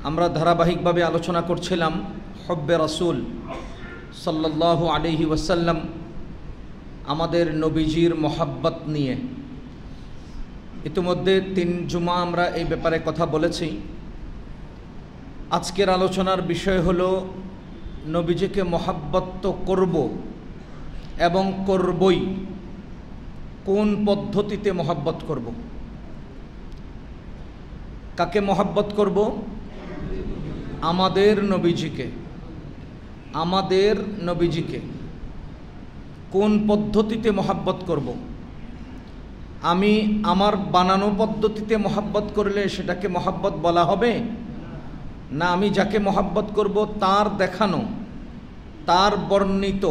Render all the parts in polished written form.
আমরা ধারাবাহিকভাবে আলোচনা করছিলাম হব্বে রাসূল সাল্লাল্লাহু আলাইহি ওয়াসাল্লাম, আমাদের নবীজির মহাব্বত নিয়ে। ইতিমধ্যে 3 জুমা আমরা এই ব্যাপারে কথা বলেছি। আজকের আলোচনার বিষয় হলো নবীজিকে মহাব্বত তো করব এবং করবই, কোন পদ্ধতিতে মহাব্বত করব। কাকে মহাব্বত করব? আমাদের নবীজিকে কোন পদ্ধতিতে মহাব্বত করব। আমি আমার বানানো পদ্ধতিতে মহাব্বত করলে সেটাকে মহাব্বত বলা হবে না, আমি যাকে মহাব্বত করব তার দেখানো, তার বর্ণিত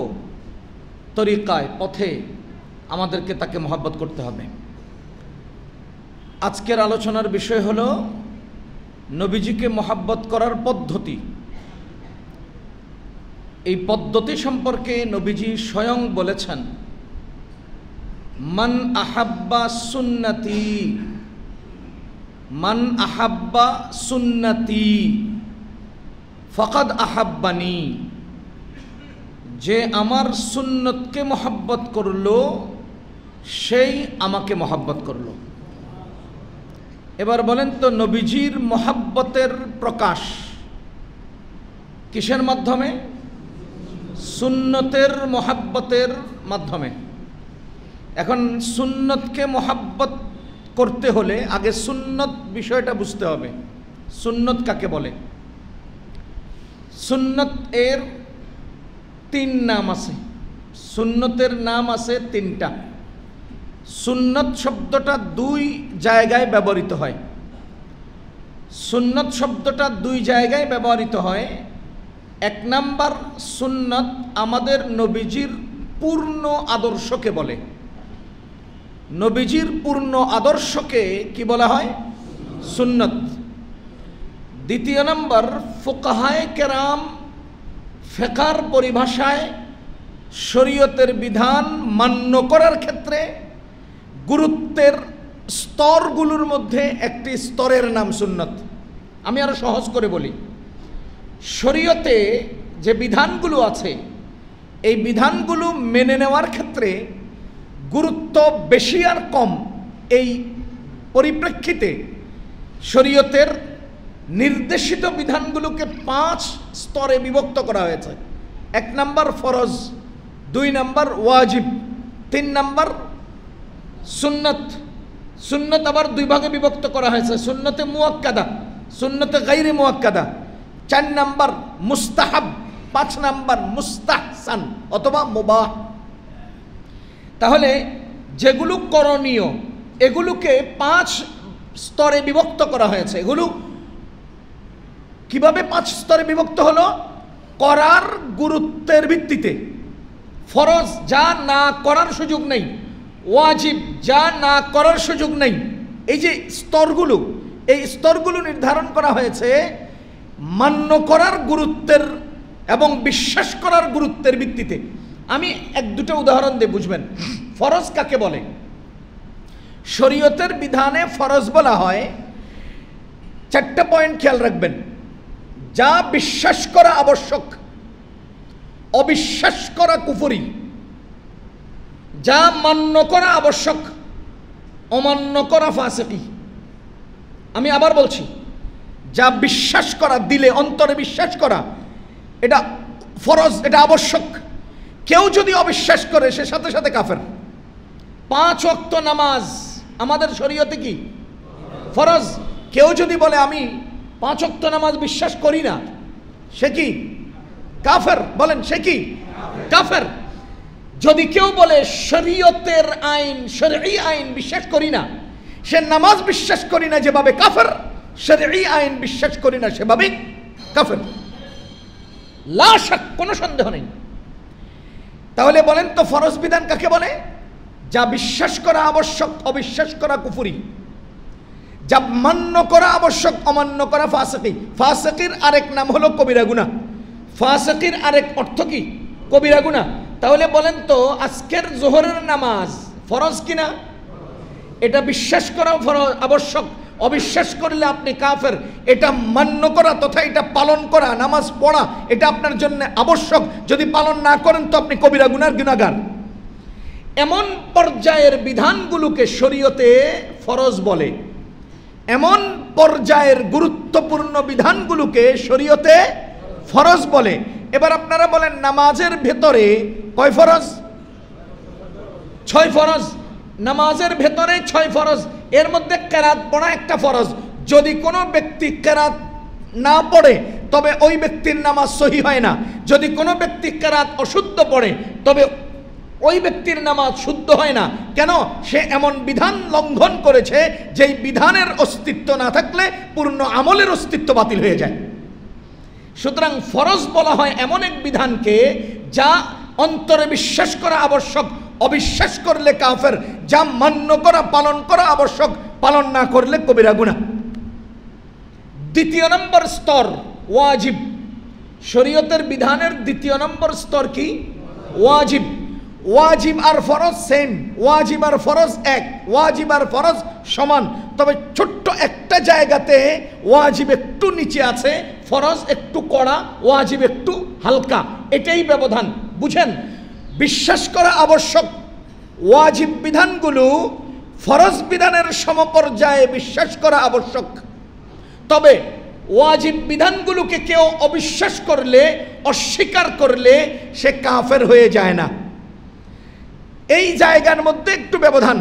তরিকায়, পথে আমাদেরকে তাকে মহাব্বত করতে হবে। আজকের আলোচনার বিষয় হলো নবীজিকে মহাব্বত করার পদ্ধতি। এই পদ্ধতি সম্পর্কে নবীজি স্বয়ং বলেছেন, মান আহাব্বা সুন্নতি ফাকাদ আহাব্বানি। যে আমার সুন্নতকে মহাব্বত করলো সেই আমাকে মহাব্বত করলো। এবার বলেন তো, নবীজির মহাব্বতের প্রকাশ কিসের মাধ্যমে? সুন্নতের মহাব্বতের মাধ্যমে। এখন সুন্নতকে মহাব্বত করতে হলে আগে সুন্নত বিষয়টা বুঝতে হবে। সুন্নত কাকে বলে? সুন্নত এর 3 নাম আছে। সুন্নতের নাম আছে 3টা। সুন্নত শব্দটা 2 জায়গায় ব্যবহৃত হয়। সুন্নত শব্দটা 2 জায়গায় ব্যবহৃত হয়। 1 নাম্বার, সুন্নত আমাদের নবীজির পূর্ণ আদর্শকে বলে। নবীজির পূর্ণ আদর্শকে কি বলা হয়? সুন্নত। 2 নাম্বার, ফুকাহায়ে কেরাম ফিকহের পরিভাষায় শরীয়তের বিধান মান্য করার ক্ষেত্রে গুরুত্বের স্তরগুলোর মধ্যে একটি স্তরের নাম সুন্নত। আমি আরো সহজ করে বলি, শরীয়তে যে বিধানগুলো আছে এই বিধানগুলো মেনে নেওয়ার ক্ষেত্রে গুরুত্ব বেশি আর কম, এই পরিপ্রেক্ষিতে শরীয়তের নির্দেশিত বিধানগুলোকে 5 স্তরে বিভক্ত করা হয়েছে। 1 নাম্বার ফরজ, 2 নাম্বার ওয়াজিব, 3 নাম্বার সুন্নত। সুন্নত আবার 2 ভাগে বিভক্ত করা হয়েছে, সুন্নতে মুআক্কাদা, সুন্নতে গায়রে মুআক্কাদা। 4 নাম্বার মুস্তাহাব, 5 নাম্বার মুস্তাহসান অথবা মুবাহ। তাহলে যেগুলো করণীয় এগুলোকে 5 স্তরে বিভক্ত করা হয়েছে। এগুলো কিভাবে 5 স্তরে বিভক্ত হলো? করার গুরুত্বের ভিত্তিতে। ফরজ, যা না করার সুযোগ নেই। ওয়াজিব, যা না করার সুযোগ নেই। এই যে স্তরগুলো, এই স্তরগুলো নির্ধারণ করা হয়েছে মান্য করার গুরুত্বের এবং বিশ্বাস করার গুরুত্বের ভিত্তিতে। আমি 1-2টা উদাহরণ দিয়ে বুঝবেন ফরজ কাকে বলে। শরীয়তের বিধানে ফরজ বলা হয়, 4টা পয়েন্ট খেয়াল রাখবেন। যা বিশ্বাস করা আবশ্যক, অবিশ্বাস করা কুফরি। যা মান্য করা আবশ্যক, অমান্য করা ফাসিকি। আমি আবার বলছি, যা বিশ্বাস করা, দিলে অন্তরে বিশ্বাস করা, এটা ফরজ, এটা আবশ্যক। কেউ যদি অবিশ্বাস করে সে সাথে সাথে কাফের। 5 ওয়াক্ত নামাজ আমাদের শরীয়তে কি? ফরজ। কেউ যদি বলে আমি 5 ওয়াক্ত নামাজ বিশ্বাস করি না, সে কি? কাফের। বলেন, সে কি? কাফের। যদি কেউ বলে শরীয়তের আইন, শরঈ আইন বিশ্বাস করি না, সে নামাজ বিশ্বাস করি না যেভাবে কাফের, শরঈ আইন বিশ্বাস করি না সেভাবে কাফের। লা শাক, কোনো সন্দেহ নেই। তাহলে বলেন তো ফরজ বিধান কাকে বলে? যা বিশ্বাস করা আবশ্যক, অবিশ্বাস করা কুফরি। যা মান্য করা আবশ্যক, অমান্য করা ফাসিকি। ফাসিকির আরেক নাম হলো কবিরা গুনাহ। ফাসিকির আরেক অর্থ কি? কবিরা গুনাহ। তাহলে বলেন তো আজকের জোহরের নামাজ ফরজ কিনা? এটা বিশ্বাস করা ফরজ আবশ্যক, অবিশ্বাস করলে আপনি কাফের, এটা মান্য করা তথা এটা পালন করা, নামাজ পড়া এটা আপনার জন্য আবশ্যক। যদি পালন না করেন তো আপনি কবিরা গুনার গুনাহগার। এমন পর্যায়ের বিধানগুলোকে শরীয়তে ফরজ বলে, এমন পর্যায়ের গুরুত্বপূর্ণ বিধানগুলোকে শরীয়তে ফরজ বলে। এবার আপনারা বলেন নামাজের ভেতরে কয় ফরজ? 6 ফরজ। নামাজের ভেতরে 6 ফরজ, এর মধ্যে কেরাত পড়া একটা ফরজ। যদি কোনো ব্যক্তি কেরাত না পড়ে তবে ওই ব্যক্তির নামাজ সহি হয় না। যদি কোনো ব্যক্তি কেরাত অশুদ্ধ পড়ে তবে ওই ব্যক্তির নামাজ শুদ্ধ হয় না। কেন? সে এমন বিধান লঙ্ঘন করেছে যেই বিধানের অস্তিত্ব না থাকলে পূর্ণ আমলের অস্তিত্ব বাতিল হয়ে যায়। সুতরাং ফরজ বলা হয় এমন এক বিধানকে যা অন্তরে বিশ্বাস করা আবশ্যক, অবিশ্বাস করলে কাফের, যা মান্য করা পালন করা আবশ্যক, পালন না করলে কবিরা গুনাহ। দ্বিতীয় নম্বর স্তর ওয়াজিব। শরীয়তের বিধানের দ্বিতীয় নম্বর স্তর কি? ওয়াজিব। ওয়াজিব আর ফরজ সেম, ওয়াজিব আর ফরজ এক, ওয়াজিব আর ফরজ সমান। তবে ছোট্ট একটা জায়গাতে ওয়াজিব একটু নিচে আছে, ফরজ একটু কড়া, ওয়াজিব একটু হালকা, এটাই ব্যবধান। বুঝেন, বিশ্বাস করা আবশ্যক ওয়াজিব বিধানগুলো ফরজ বিধানের সমপর্যায়ে বিশ্বাস করা আবশ্যক। তবে ওয়াজিব বিধানগুলোকে কেউ অবিশ্বাস করলে, অস্বীকার করলে সে কাফের হয়ে যায় না। এই জায়গার মধ্যে একটু ব্যবধান।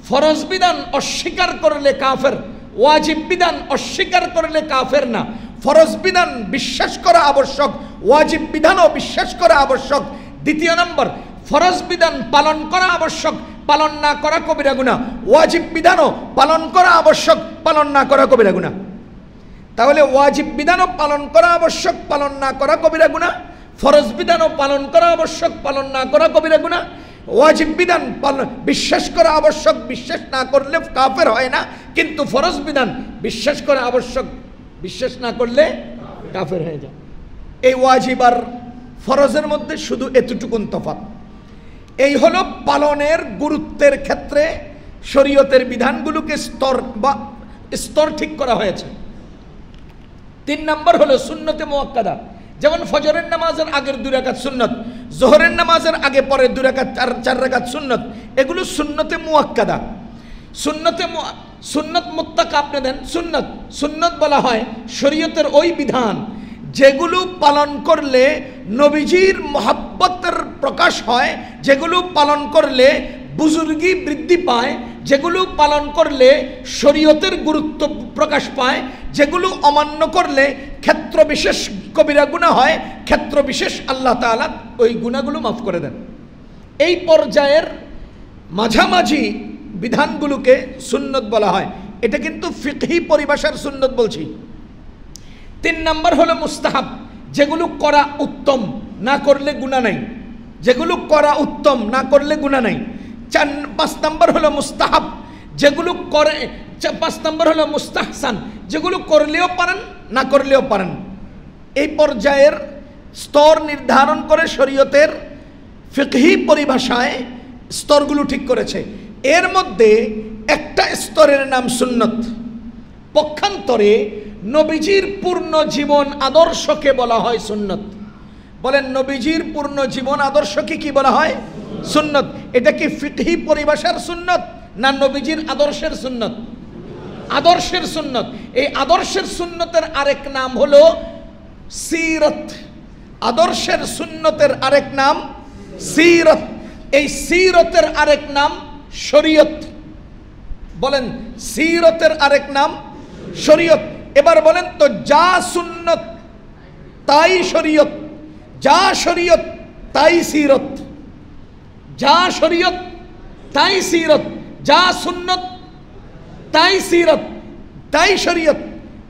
ফরজ বিধান অস্বীকার করলে কাফের, ওয়াজিব বিধান অস্বীকার করলে কাফের না। ফরজ বিধান বিশ্বাস করা আবশ্যক, ওয়াজিব বিধানও বিশ্বাস করা আবশ্যক। দ্বিতীয় নম্বর, ফরজ বিধান পালন করা আবশ্যক, পালন না করা কবিরা গুনাহ। ওয়াজিব বিধানও পালন করা আবশ্যক, পালন না করা কবিরা গুনাহ। তাহলে ওয়াজিব বিধানও পালন করা আবশ্যক, পালন না করা কবিরা গুনাহ। ফরজ বিধানও পালন করা আবশ্যক, পালন না করা কবিরা গুনাহ। ওয়াজিব বিধান বিশ্বাস করা আবশ্যক, বিশ্বাস না করলে কাফের হয় না। কিন্তু ফরজ বিধান বিশ্বাস করা আবশ্যক, বিশ্বাস না করলে কাফের হয়ে যায়। এই ওয়াজিব আর ফরজের মধ্যে শুধু এতটুকুন তফাৎ। এই হলো পালনের গুরুত্বের ক্ষেত্রে শরীয়তের বিধানগুলোকে স্তর ঠিক করা হয়েছে। 3 নম্বর হলো সুন্নতে মুআক্কাদা। যেমন ফজরের নামাজের আগের 2 রাকাত সুন্নত, জোহরের নামাজের আগে পরে 2 রাকাত 4 রাকাত সুন্নত, এগুলো সুন্নতে মুআক্কাদা। সুন্নত মুত্তাকা আপনি দেন। সুন্নত বলা হয় শরীয়তের ওই বিধান যেগুলো পালন করলে নবীজির মহব্বতের প্রকাশ হয়, যেগুলো পালন করলে বুজুর্গি বৃদ্ধি পায়, যেগুলো পালন করলে শরীয়তের গুরুত্ব প্রকাশ পায়, যেগুলো অমান্য করলে ক্ষেত্র বিশেষ কবিরা গুনাহ হয়, ক্ষেত্র বিশেষ আল্লাহ তাআলা ওই গুনাহগুলো মাফ করে দেন। এই পর্যায়ের মাঝামাঝি বিধানগুলোকে সুন্নত বলা হয়। এটা কিন্তু ফিকহি পরিভাষার সুন্নত বলছি। 3 নম্বর হলো মুস্তাহাব, যেগুলো করা উত্তম, না করলে গুনাহ নাই, যেগুলো করা উত্তম, না করলে গুনাহ নাই। 5 নম্বর হলো মুস্তাহাব, যেগুলো করে। 5 নম্বর হলো মুস্তাহসান, যেগুলো করলেও পারেন, না করলেও পারেন। এই পর্যায়ের স্তর নির্ধারণ করে শরীয়তের ফিকহি পরিভাষায় স্তরগুলো ঠিক করেছে। এর মধ্যে একটা স্তরের নাম সুন্নত। পক্ষান্তরে নবীজির পূর্ণ জীবন আদর্শকে বলা হয় সুন্নত। বলেন, নবীজির পূর্ণ জীবন আদর্শকে কি বলা হয়? সুন্নত। এটা কি ফিকহি পরিভাষার সুন্নত না নবীজির আদর্শের সুন্নত? আদর্শের সুন্নত। এই আদর্শের সুন্নতের আরেক নাম হলো সিরত। আদর্শের সুন্নতের আরেক নাম সিরত। এই সিরতের আরেক নাম শরীয়ত। বলেন, সিরতের আরেক নাম শরীয়ত। এবার বলেন তো, যা সুন্নত তাই শরীয়ত, যা শরীয়ত তাই সিরত, যা শরীয়ত তাই সিরত, যা সুন্নত তাই সিরত, তাই শরীয়ত,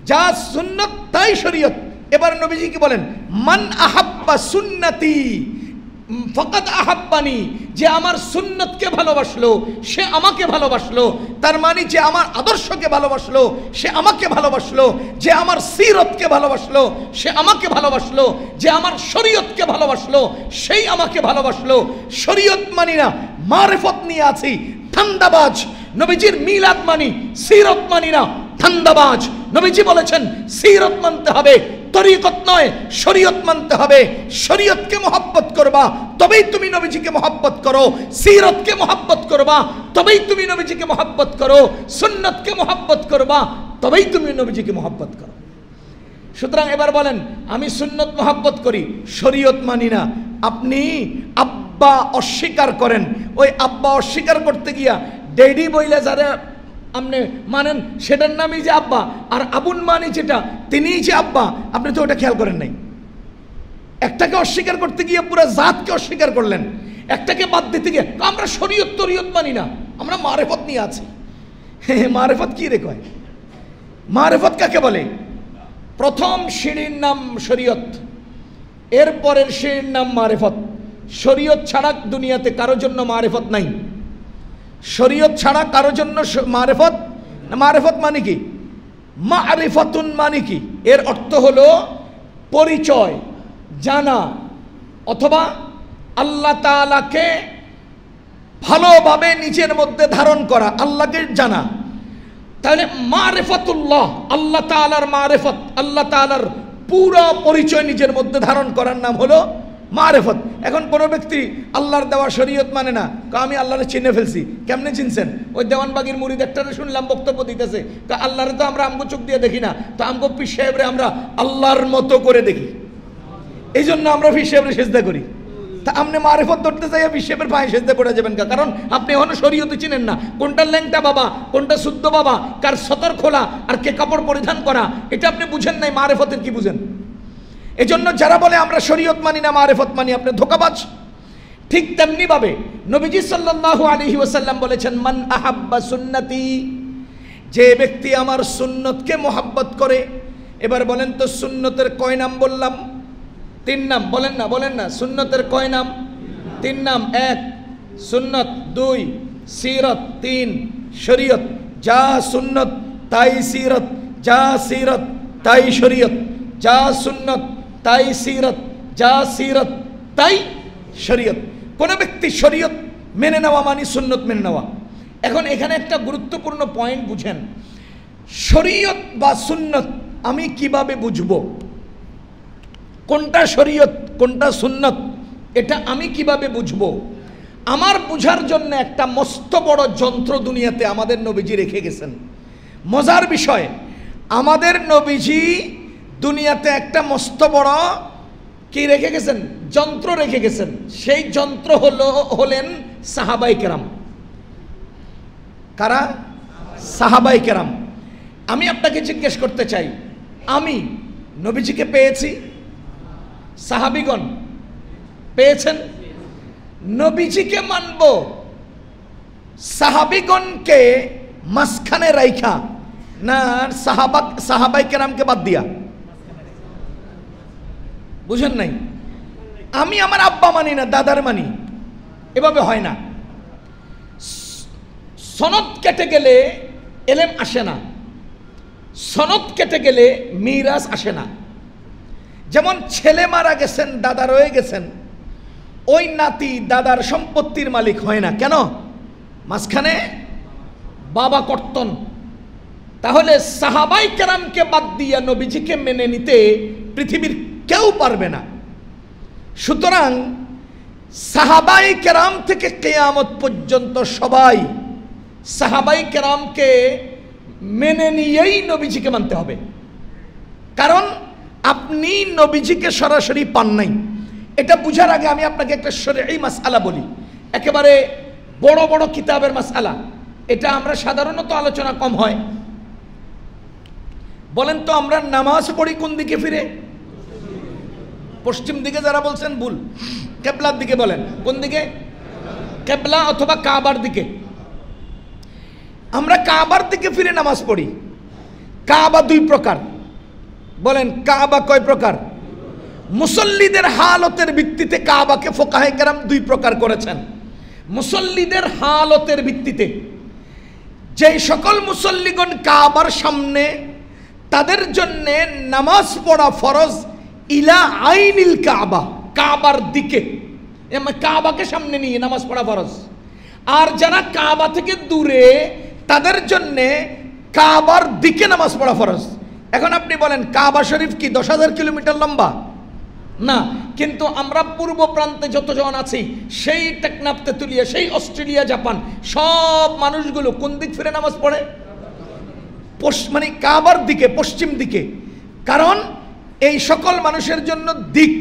যা সুন্নত তাই শরীয়ত। এবার নবীজি কি বলেন? মান আহাব্বা সুন্নতি ফাকাদ আহাব্বানি, যে আমার সুন্নতকে ভালোবাসলো সে আমাকে ভালোবাসলো। তার মানে যে আমার আদর্শকে ভালোবাসলো সে আমাকে ভালোবাসলো, যে আমার সিরতকে ভালোবাসলো সে আমাকে ভালোবাসলো, যে আমার শরীয়তকে ভালোবাসলো সেই আমাকে ভালোবাসলো। শরীয়ত মানি না, মারিফত নিয়ে আছি, ঠান্ডাবাজ। নবীজির মিলাদ মানি, সিরত মানি না, ধান্দাবাজ। নবীজি বলেছেন সিরত মানতে হবে, তরিকত নয়, শরীয়ত মানতে হবে। শরীয়তকে মহব্বত করবা তবেই তুমি নবীজিকে মহব্বত করো, সিরতকে মহব্বত করবা তবেই তুমি নবীজিকে মহব্বত করো, সুন্নতকে মহব্বত করবা তবেই তুমি নবীজিকে মহব্বত করো। সুতরাং এবার বলেন, আমি সুন্নত মহব্বত করি, শরীয়ত মানি না। আপনি আব্বা অস্বীকার করেন, ওই আব্বা অস্বীকার করতে গিয়া ডেডি বইলে যারা আপনি মানেন সেটার নামই যে আব্বা, আর আবুন মানি যেটা তিনিই যে আব্বা, আপনি তো ওটা খেয়াল করেন নাই। একটাকে অস্বীকার করতে গিয়ে পুরো জাতকে অস্বীকার করলেন, একটাকে বাদ দিতে গিয়ে আমরা শরীয়ত তরিয়ত মানি না, আমরা মারেফত নিয়ে আছি। মারেফত কি রে কয়? মারেফত কাকে বলে? প্রথম সিঁড়ির নাম শরীয়ত, এর পরের সিঁড়ির নাম মারেফত। শরীয়ত ছাড়া দুনিয়াতে কারো জন্য মারেফত নাই। শরীয়ত ছাড়া কারো জন্য মারেফত, মারেফত মানে কি? মারিফাতুন মানে কি? এর অর্থ হলো পরিচয়, জানা, অথবা আল্লাহ তাআলাকে ভালোভাবে নিজের মধ্যে ধারণ করা, আল্লাহকে জানা। তাহলে মারিফাতুল্লাহ, আল্লাহ তাআলার মারিফত, আল্লাহ তাআলার পুরো পরিচয় নিজের মধ্যে ধারণ করার নাম হলো মারিফত। এখন কোনো ব্যক্তি আল্লাহর দেওয়া শরীয়ত মানে না, আমি আল্লাহরে চিনে ফেলছি। কেমনে চিনছেন? ওই দেওয়ানবাগির মুরিদ একটারে শুনলাম বক্তব্য দিতেছে, আল্লাহরে তো আমরা আমগো চোখ দিয়ে দেখি না, তো আমগো পীর সাহেবরে আমরা আল্লাহর মতো করে দেখি, এই জন্য আমরা পীর সাহেবরে সেজদা করি। তা আপনি মারিফত ধরতে চাই পীর সাহেবের পায়ে সেজদা পড়ে যাবেন, কারণ আপনি এখনো শরীয়ত চিনেন না। কোনটা ল্যাংটা বাবা, কোনটা শুদ্ধ বাবা, কার সতর খোলা আর কে কাপড় পরিধান করা, এটা আপনি বুঝেন নাই। মারিফতের কি বুঝেন? এজন্য যারা বলে আমরা শরীয়ত মানি না মারিফত মানি, আপনি ধোঁকাবাজ। ঠিক তেমনি ভাবে নবীজি সাল্লাল্লাহু আলাইহি ওয়াসাল্লাম বলেছেন, মান আহাব্বা সুন্নতি, যে ব্যক্তি আমার সুন্নতকে মোহাব্বত করে। এবার বলেন তো সুন্নতের কয় নাম বললাম? 3 নাম। বলেন না, বলেন না, সুন্নতের কয় নাম? 3 নাম। 1 সুন্নত, 2 সিরত, 3 শরীয়ত। যা সুন্নত তাই সিরত, যা সিরত তাই শরীয়ত, যা সুন্নত তাই সিরত, যা সিরত তাই শরীয়ত। কোন ব্যক্তি শরীয়ত মেনে নেওয়া মানে সুন্নত মেনে নেওয়া। এখন এখানে একটা গুরুত্বপূর্ণ পয়েন্ট বুঝেন, শরীয়ত বা সুন্নত আমি কিভাবে বুঝবো? কোনটা শরীয়ত কোনটা সুন্নত এটা আমি কিভাবে বুঝবো? আমার বুঝার জন্য একটা মস্ত বড় যন্ত্র দুনিয়াতে আমাদের নবীজি রেখে গেছেন। মজার বিষয়, আমাদের নবীজি দুনিয়াতে একটা মস্ত বড় কি রেখে গেছেন? যন্ত্র রেখে গেছেন। সেই যন্ত্র হলেন সাহাবাই কেরাম। কারা? সাহাবাই কেরাম। আমি আপনাকে জিজ্ঞেস করতে চাই, আমি নবীজিকে পেয়েছি, সাহাবিগণ পেয়েছেন। নবীজিকে মানব সাহাবিগণকে মাঝখানে রাইখা, না সাহাবাই কেরামকে বাদ দিয়া? বুঝেন নাই? আমি আমার আব্বা মানি না, দাদার মানি, এভাবে হয় না। সনদ কেটে গেলে এলেম আসে না, সনদ কেটে গেলে মিরাস আসে না। যেমন ছেলে মারা গেছেন, দাদা রয়ে গেছেন, ওই নাতি দাদার সম্পত্তির মালিক হয় না। কেন? মাঝখানে বাবা কর্তন। তাহলে সাহাবাই কেরামকে বাদ দিয়া নবীজিকে মেনে নিতে পৃথিবীর কেউ পারবে না। সুতরাং সাহাবাই কেরাম থেকে কিয়ামত পর্যন্ত সবাই সাহাবাই কেরামকে মেনে নিয়েই নবীজিকে মানতে হবে। কারণ আপনি নবীজিকে সরাসরি পান নাই। এটা বুঝার আগে আমি আপনাকে একটা শরঈ মাসআলা বলি, একেবারে বড় বড় কিতাবের মাসআলা। এটা আমরা সাধারণত আলোচনা কম হয়। বলেন তো, আমরা নামাজ পড়ি কোন দিকে ফিরে? পশ্চিম দিকে। যারা বলছেন ভুল, কেবলার দিকে বলেন। কোন দিকে? কেবলা অথবা কাবার দিকে। আমরা কাবার দিকে ফিরে নামাজ পড়ি। কাবা 2 প্রকার। বলেন কাবা কয় প্রকার? মুসল্লিদের হালতের ভিত্তিতে কাবাকে ফুকাহে কেরাম 2 প্রকার করেছেন। মুসল্লিদের হালতের ভিত্তিতে, যে সকল মুসল্লিগণ কাবার সামনে, তাদের জন্য নামাজ পড়া ফরজ ইলা আইনিল কাবা, কাবার দিকে, কাবাকে সামনে নিয়ে নামাজ পড়া ফরজ। আর যারা কাবা থেকে দূরে, তাদের জন্য কাবার দিকে নামাজ পড়া ফরজ। এখন আপনি বলেন কাবা শরীফ কি 10,000 কিলোমিটার লম্বা? না, কিন্তু আমরা পূর্ব প্রান্তে যতজন আছি, সেই টেকনাফ, তেতুলিয়া, সেই অস্ট্রেলিয়া, জাপান, সব মানুষগুলো কোন দিক ফিরে নামাজ পড়ে? মানে কাবার দিকে, পশ্চিম দিকে। কারণ এই সকল মানুষের জন্য দিক।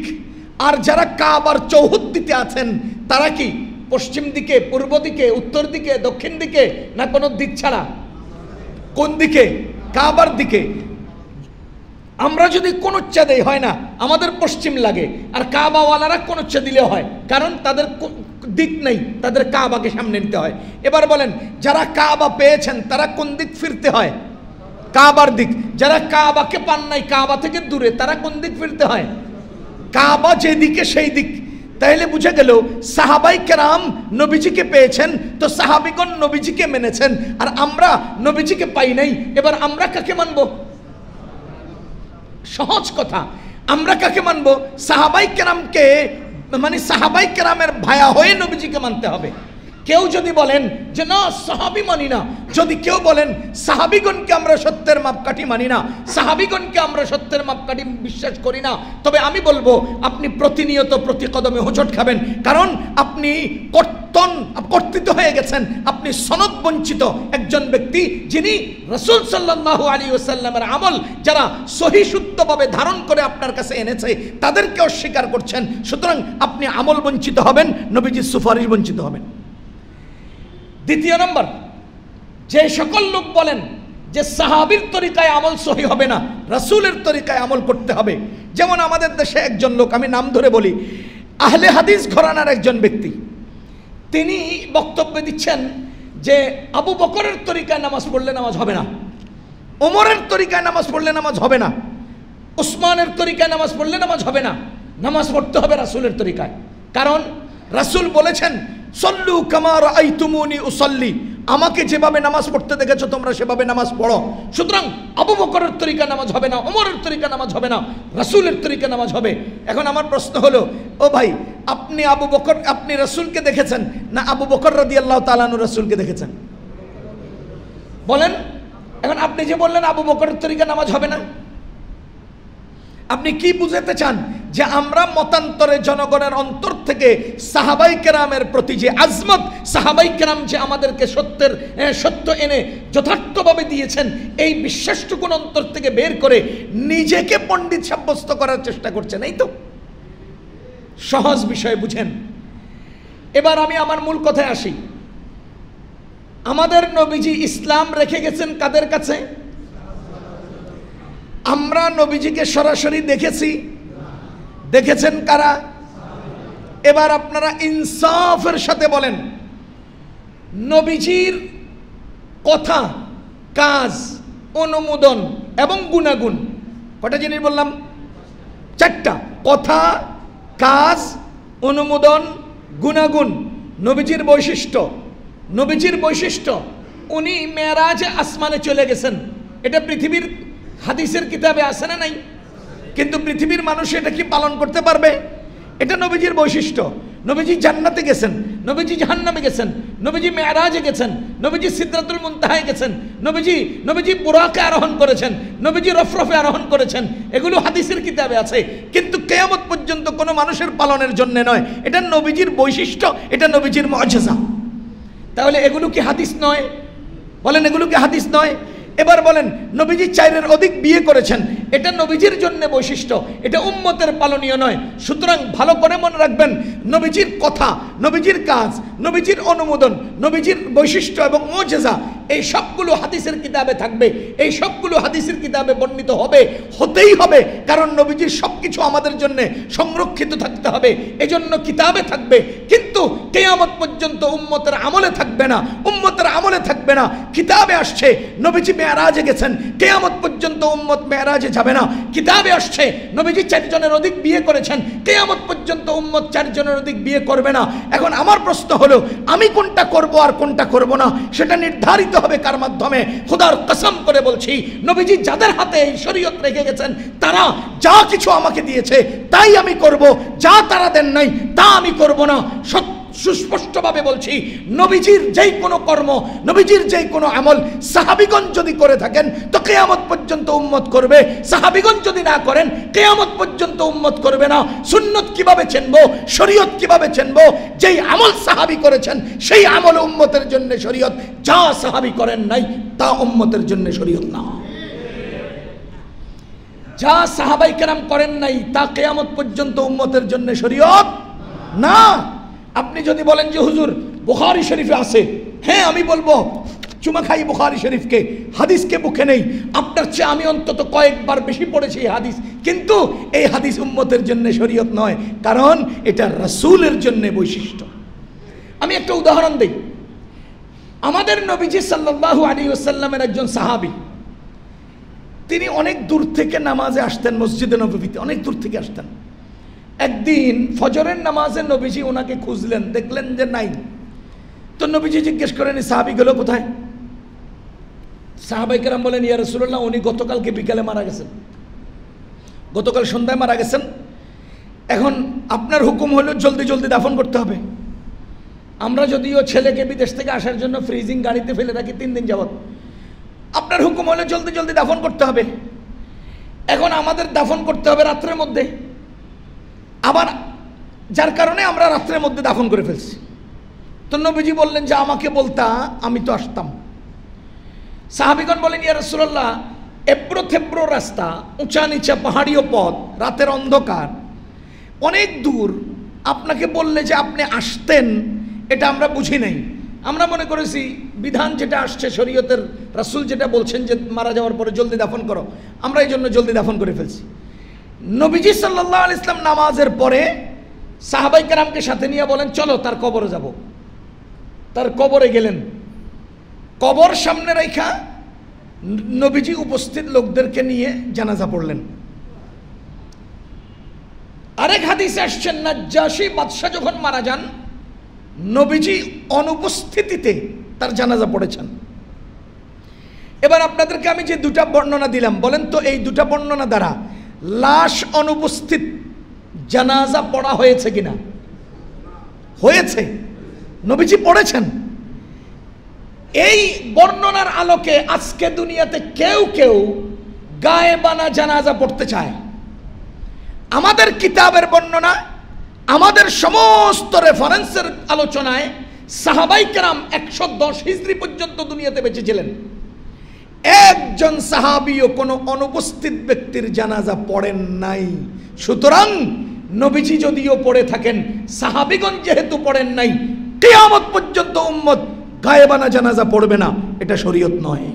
আর যারা কাবার চৌহদ্দিতে আছেন তারা কি পশ্চিম দিকে, পূর্ব দিকে, উত্তর দিকে, দক্ষিণ দিকে, না কোনো দিক ছাড়া? কোন দিকে? কাবার দিকে। আমরা যদি কোনোচ্চা দেই হয় না, আমাদের পশ্চিম লাগে, আর কাবাওয়ালারা কোনোচ্চা দিলে হয়, কারণ তাদের দিক নেই, তাদের কাবাকে সামনে নিতে হয়। এবার বলেন, যারা কাবা পেয়েছেন তারা কোন দিক ফিরতে হয়? কাবার দিক। যারা কাবাকে পান নাই, কাবা থেকে দূরে, তারা কোন দিক ফিরতে হয়? কাবা যেদিকে সেই দিক। তাহলে বুঝে গেল সাহাবাই কেরাম নবীজিকে পেয়েছেন, তো সাহাবিগণ নবীজিকে মেনেছেন, আর আমরা নবীজিকে পাই নাই। এবার আমরা কাকে মানব? সহজ কথা, আমরা কাকে মানব? সাহাবাই কেরামকে, মানে সাহাবাই কেরামের ভায়া হয়ে নবীজিকে মানতে হবে। কেউ যদি বলেন যে না সাহাবি মানি না, যদি কেউ বলেন সাহাবিগণকে আমরা সত্যের মাপকাঠি মানি না, সাহাবিগণকে আমরা সত্যের মাপকাঠি বিশ্বাস করি না, তবে আমি বলবো আপনি প্রতিনিয়ত প্রতি কদমে হোঁচট খাবেন। কারণ আপনি কর্তৃত হয়ে গেছেন, আপনি সনদ বঞ্চিত একজন ব্যক্তি, যিনি রাসূল সাল্লাল্লাহু আলাইহি ওয়াসাল্লামের আমল যারা সহি শুদ্ধভাবে ধারণ করে আপনার কাছে এনেছে তাদেরকে অস্বীকার করছেন। সুতরাং আপনি আমল বঞ্চিত হবেন, নবীজির সুপারিশ বঞ্চিত হবেন। দ্বিতীয় নম্বর, যে সকল লোক বলেন যে সাহাবীর তরিকায় আমল সহি হবে না, রাসূলের তরিকায় আমল করতে হবে, যেমন আমাদের দেশে একজন লোক, আমি নাম ধরে বলি, আহলে হাদিস ঘরানার একজন ব্যক্তি, তিনি বক্তব্য দিচ্ছেন যে আবু বকরের তরিকায় নামাজ পড়লে নামাজ হবে না, ওমরের তরিকায় নামাজ পড়লে নামাজ হবে না, উসমানের তরিকায় নামাজ পড়লে নামাজ হবে না, নামাজ পড়তে হবে রাসূলের তরিকায়। কারণ রাসূল বলেছেন সল্লু কামা রাআইতুমুনি উসাল্লি, আমাকে যেভাবে নামাজ পড়তে দেখেছো তোমরা সেভাবে নামাজ পড়ো। সুতরাং আবু বকরের তরিকা নামাজ হবে না, ওমরের তরিকা নামাজ হবে না, রাসূলের তরিকা নামাজ হবে। এখন আমার প্রশ্ন হলো, ও ভাই, আপনি আবু বকর, আপনি রাসূলকে দেখেছেন না আবু বকর রাদিয়াল্লাহু তাআলা আনহু রাসূলকে দেখেছেন? বলেন। এখন আপনি যে বললেন আবু বকরের তরিকা নামাজ হবে না, আপনি কি বুঝাতে চান? যে আমরা মতান্তরে জনগণের অন্তর থেকে সাহাবাই কেরামের প্রতি যে আজমত, সাহাবাই কেরাম যে আমাদেরকে সত্য এনে যথার্থভাবে দিয়েছেন, এই বিশ্বাসটুকুন অন্তর থেকে বের করে নিজেকে পণ্ডিত সাব্যস্ত করার চেষ্টা করছেন, এই তো সহজ বিষয়, বুঝেন। এবার আমি আমার মূল কথায় আসি। আমাদের নবীজি ইসলাম রেখে গেছেন কাদের কাছে? আমরা নবীজিকে সরাসরি দেখেছি? দেখেছেন কারা? এবার আপনারা ইনসাফের সাথে বলেন, নবীজির কথা, কাজ, অনুমোদন এবং গুণাগুণ, কটা জিনিস বললাম? 4টা। কথা, কাজ, অনুমোদন, গুণাগুণ, নবীজির বৈশিষ্ট্য। নবীজির বৈশিষ্ট্য, উনি মেরাজে আসমানে চলে গেছেন। এটা পৃথিবীর হাদিসের কিতাবে আছে না নাই? কিন্তু পৃথিবীর মানুষ এটা কি পালন করতে পারবে? এটা নবীজির বৈশিষ্ট্য। নবীজি জান্নাতে গেছেন, নবীজি জাহান্নামে গেছেন, নবীজি মেরাজে গেছেন, নবীজি সিদরাতুল মুনতাহায় গেছেন, নবীজি বুরাকে আরোহণ করেছেন, নবীজি রফরফে আরোহণ করেছেন। এগুলো হাদিসের কিতাবে আছে, কিন্তু কিয়ামত পর্যন্ত কোনো মানুষের পালনের জন্য নয়। এটা নবীজির বৈশিষ্ট্য, এটা নবীজির মুআজিজা। তাহলে এগুলো কি হাদিস নয়? বলেন, এগুলো কি হাদিস নয়? এবার বলেন, নবীজি 4-এর অধিক বিয়ে করেছেন, এটা নবীজির জন্য বৈশিষ্ট্য, এটা উম্মতের পালনীয় নয়। সুতরাং ভালো করে মনে রাখবেন, নবীজির কথা, নবীজির কাজ, নবীজির অনুমোদন, নবীজির বৈশিষ্ট্য এবং মুআজিজা, এই সবগুলো হাদিসের কিতাবে থাকবে, এই সবগুলো হাদিসের কিতাবে বর্ণিত হবে, হতেই হবে। কারণ নবীজির সব কিছু আমাদের জন্য সংরক্ষিত থাকতে হবে, এজন্য কিতাবে থাকবে। কিন্তু কিয়ামত পর্যন্ত উম্মতের আমলে থাকবে না, উম্মতের আমলে থাকবে না। কিতাবে আসছে নবীজি মেরাজে গেছেন, কিয়ামত পর্যন্ত উম্মত মেরাজে যাবে না। কিতাবে আসছে নবীজি 4 জনের অধিক বিয়ে করেছেন, কিয়ামত পর্যন্ত উম্মত 4 জনের অধিক বিয়ে করবে না। এখন আমার প্রশ্ন হলো, আমি কোনটা করব আর কোনটা করব না, সেটা নির্ধারিত হবে কার মাধ্যমে? খোদার কসম করে বলছি, নবীজি যাদের হাতে এই শরীয়ত রেখে গেছেন, তারা যা কিছু আমাকে দিয়েছে তাই আমি করব, যা তারা দেন নাই তা আমি করব না। সুস্পষ্টভাবে বলছি, নবীজির যেই কোনো কর্ম, নবীজির যেই কোনো আমল সাহাবীগণ যদি করে থাকেন তো কিয়ামত পর্যন্ত উম্মত করবে, সাহাবীগণ যদি না করেন কিয়ামত পর্যন্ত উম্মত করবে না। সুন্নত কিভাবে চিনবো, শরীয়ত কিভাবে চিনবো? যেই আমল সাহাবী করেছেন সেই আমল উম্মতের জন্য শরীয়ত, যা সাহাবী করেন নাই তা উম্মতের জন্য শরীয়ত না। যা সাহাবাই কেরাম করেন নাই তা কিয়ামত পর্যন্ত উম্মতের জন্য শরীয়ত না। আপনি যদি বলেন যে হুজুর বুখারী শরীফে আছে, হ্যাঁ আমি বলবো চুমা খাই বুখারী শরীফকে, হাদিসকে বুকে নেই। আপনার চেয়ে আমি অন্তত কয়েকবার বেশি পড়েছি এই হাদিস, কিন্তু এই হাদিস উম্মতের জন্য শরীয়ত নয়, কারণ এটা রাসূলের জন্য বৈশিষ্ট্য। আমি একটা উদাহরণ দেই। আমাদের নবীজি সাল্লাল্লাহু আলাইহি ওয়াসাল্লামের একজন সাহাবী, তিনি অনেক দূর থেকে নামাজে আসতেন, মসজিদে নববীতে অনেক দূর থেকে আসতেন। একদিন ফজরের নামাজে নবীজি ওনাকে খুঁজলেন, দেখলেন যে নাই। তো নবীজি জিজ্ঞেস করেন সাহাবী গেল কোথায়? সাহাবায়ে কেরাম বলেন ইয়া রাসূলুল্লাহ, উনি গতকালকে বিকালে মারা গেছেন, গতকাল সন্ধ্যায় মারা গেছেন। এখন আপনার হুকুম হলো জলদি জলদি দাফন করতে হবে। আমরা যদিও ছেলেকে বিদেশ থেকে আসার জন্য ফ্রিজিং গাড়িতে ফেলে রাখি 3 দিন যাবত, আপনার হুকুম হলে জলদি জলদি দাফন করতে হবে। এখন আমাদের দাফন করতে হবে রাত্রের মধ্যে, আবার যার কারণে আমরা রাত্রের মধ্যে দাফন করে ফেলছি। তো নবীজি বললেন যে আমাকে বলতা আমি তো আসতাম। সাহাবীগণ বলেন ইয়া রাসূলুল্লাহ, এবড়ো থেবড়ো রাস্তা, উঁচা নিচা পাহাড়ীয় পথ, রাতের অন্ধকার, অনেক দূর, আপনাকে বললে যে আপনি আসতেন এটা আমরা বুঝি নাই। আমরা মনে করেছি বিধান যেটা আসছে শরীয়তের, রাসূল যেটা বলছেন যে মারা যাওয়ার পরে জলদি দাফন করো, আমরা এই জন্য জলদি দাফন করে ফেলছি। নবীজি সাল্লাল্লাহু আলাইহি ওয়াসাল্লাম নামাজের পরে সাহাবায়ে কেরামকে সাথে নিয়ে বলেন চলো তার কবরে যাব। তার কবরে গেলেন, কবর সামনে রেখা নবীজি উপস্থিত লোকদেরকে নিয়ে জানাজা পড়লেন। আরেক হাদিসে আসছেন নাজ্জাশী বাদশা যখন মারা যান, নবীজি অনুপস্থিতিতে তার জানাজা পড়েছেন। এবার আপনাদেরকে আমি যে দুটা বর্ণনা দিলাম, বলেন তো এই দুটা বর্ণনা দ্বারা লাশ অনুপস্থিত জানাজা পড়া হয়েছে কিনা? হয়েছে, নবীজি পড়েছেন। এই বর্ণনার আলোকে আজকে দুনিয়াতে কেউ কেউ গায়েবানা জানাজা পড়তে চায়। আমাদের কিতাবের বর্ণনা, আমাদের সমস্ত রেফারেন্সের আলোচনায় সাহাবায়ে কেরাম 110 হিজরি পর্যন্ত দুনিয়াতে বেঁচে ছিলেন। একজন সাহাবীও কোনো অনুপস্থিত ব্যক্তির জানাজা পড়েন নাই। সুতরাং নবীজি যদিও পড়ে থাকেন, সাহাবীগণ যেহেতু পড়েন নাই, কিয়ামত পর্যন্ত উম্মত গায়েবানা জানাজা পড়বে না, এটা শরীয়ত নয়।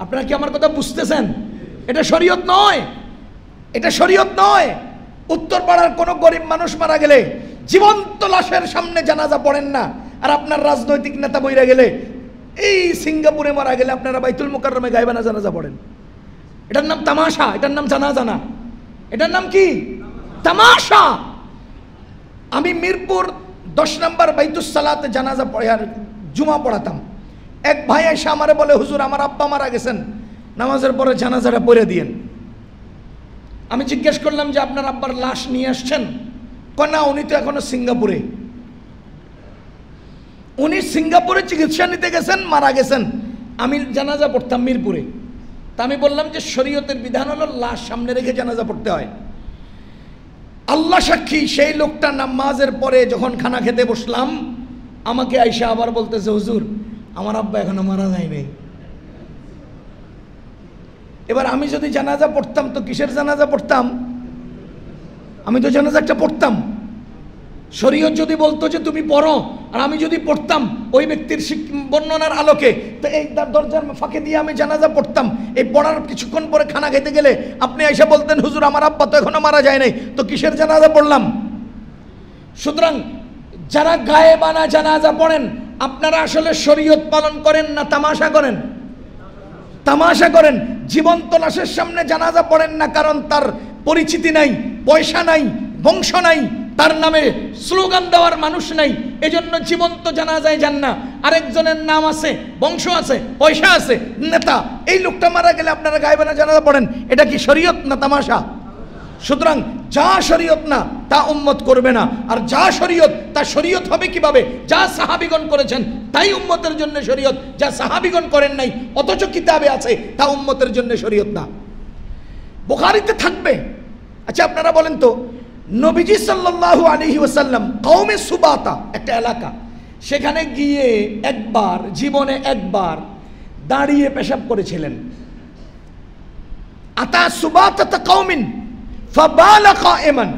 আপনারা কি আমার কথা বুঝতেছেন? এটা শরীয়ত নয়, এটা শরীয়ত নয়। উত্তরপাড়ার কোনো গরিব মানুষ মারা গেলে জীবন্ত লাশের সামনে জানাজা পড়েন না, আর আপনার রাজনৈতিক নেতা বইরা গেলে, এই সিঙ্গাপুরে মারা গেলে আপনারা বাইতুল মুকাররমে গায়েবানা জানাজা পড়েন। এটার নাম তামাশা, এটার নাম জানাজা না, এটার নাম কি? তামাশা। আমি মিরপুর 10 নম্বর বাইতুস সালাতে জানাজা পড়ার জুমা পড়াতাম। এক ভাই এসে আমারে বলে হুজুর আমার আব্বা মারা গেছেন, নামাজের পরে জানাজাটা পড়ে দিয়েন। আমি জিজ্ঞেস করলাম যে আপনার আব্বার লাশ নিয়ে আসছেন? কয় না, উনি তো এখনো সিঙ্গাপুরে, উনি সিঙ্গাপুরে চিকিৎসা নিতে গেছেন, মারা গেছেন। আমি জানাজা পড়তাম মিরপুরে। তা আমি বললাম যে শরীয়তের বিধান হলো লাশ সামনে রেখে জানাজা পড়তে হয়। আল্লাহ সাক্ষী, সেই লোকটা নামাজের পরে যখন খানা খেতে বসলাম, আমাকে আইসা আবার বলতেছে হুজুর আমার আব্বা এখনো মারা যায় নাই। এবার আমি যদি জানাজা পড়তাম তো কিসের জানাজা পড়তাম? আমি তো জানাজা একটা পড়তাম। শরীয়ত যদি বলতো যে তুমি পড়ো, আর আমি যদি পড়তাম ওই ব্যক্তির বর্ণনার আলোকে, তো এই দরজার ফাঁকে দিয়ে আমি জানাজা পড়তাম। এই পড়ার কিছুক্ষণ পরে খানা খেতে গেলে আপনি এসে বলতেন হুজুর আমার আব্বা তো এখনো মারা যায় নাই, তো কিসের জানাজা পড়লাম? সুতরাং যারা গায়েবানা জানাজা পড়েন, আপনারা আসলে শরীয়ত পালন করেন না তামাশা করেন? তামাশা করেন। জীবন্ত লাশের সামনে জানাজা পড়েন না, কারণ তার পরিচিতি নাই, পয়সা নাই, বংশ নাই, তার নামে স্লোগান দেওয়ার মানুষ নাই, এজন্য জীবন্ত জানাজায় যান না। আরেকজনের নাম আছে, বংশ আছে, পয়সা আছে, নেতা, এই লোকটা মারা গেলে আপনারা গায়েবানা জানাজা পড়েন। এটা কি শরীয়ত না তামাশা? সুতরাং যা শরীয়ত না তা উম্মত করবে না, আর যা শরীয়ত তা শরীয়ত হবে কিভাবে? যা সাহাবীগণ করেছেন তাই উম্মতের জন্য শরীয়ত, যা সাহাবীগণ করেন নাই অথচ কিতাবে আছে তা উম্মতের জন্য শরীয়ত না। বুখারীতে থাকবে। আচ্ছা আপনারা বলেন তো, নবীজি সাল্লাল্লাহু আলাইহি ওয়াসাল্লাম কওমে সুবাতা একটা এলাকা, সেখানে গিয়ে একবার জীবনে একবার দাঁড়িয়ে পেশাব করেছিলেন। আতা সুবাতা কওমিন ফাবালা কাইমান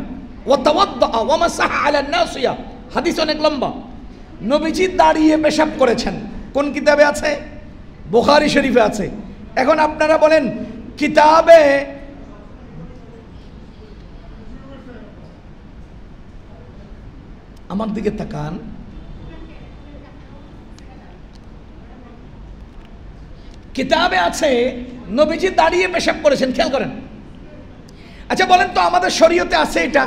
ওয়া তাওয়াদ্দা ওয়া মাসাহা আলা নাসিয়া, হাদিস অনেক লম্বা। নবীজি দাঁড়িয়ে পেশাব করেছেন, কোন কিতাবে আছে? বুখারী শরীফে আছে। এখন আপনারা বলেন কিতাবে আমার দিকে তাকান, কিতাবে আছে নবীজি দাঁড়িয়ে পেশাব করেছেন, খেয়াল করেন। আচ্ছা বলেন তো আমাদের শরীয়তে আছে এটা?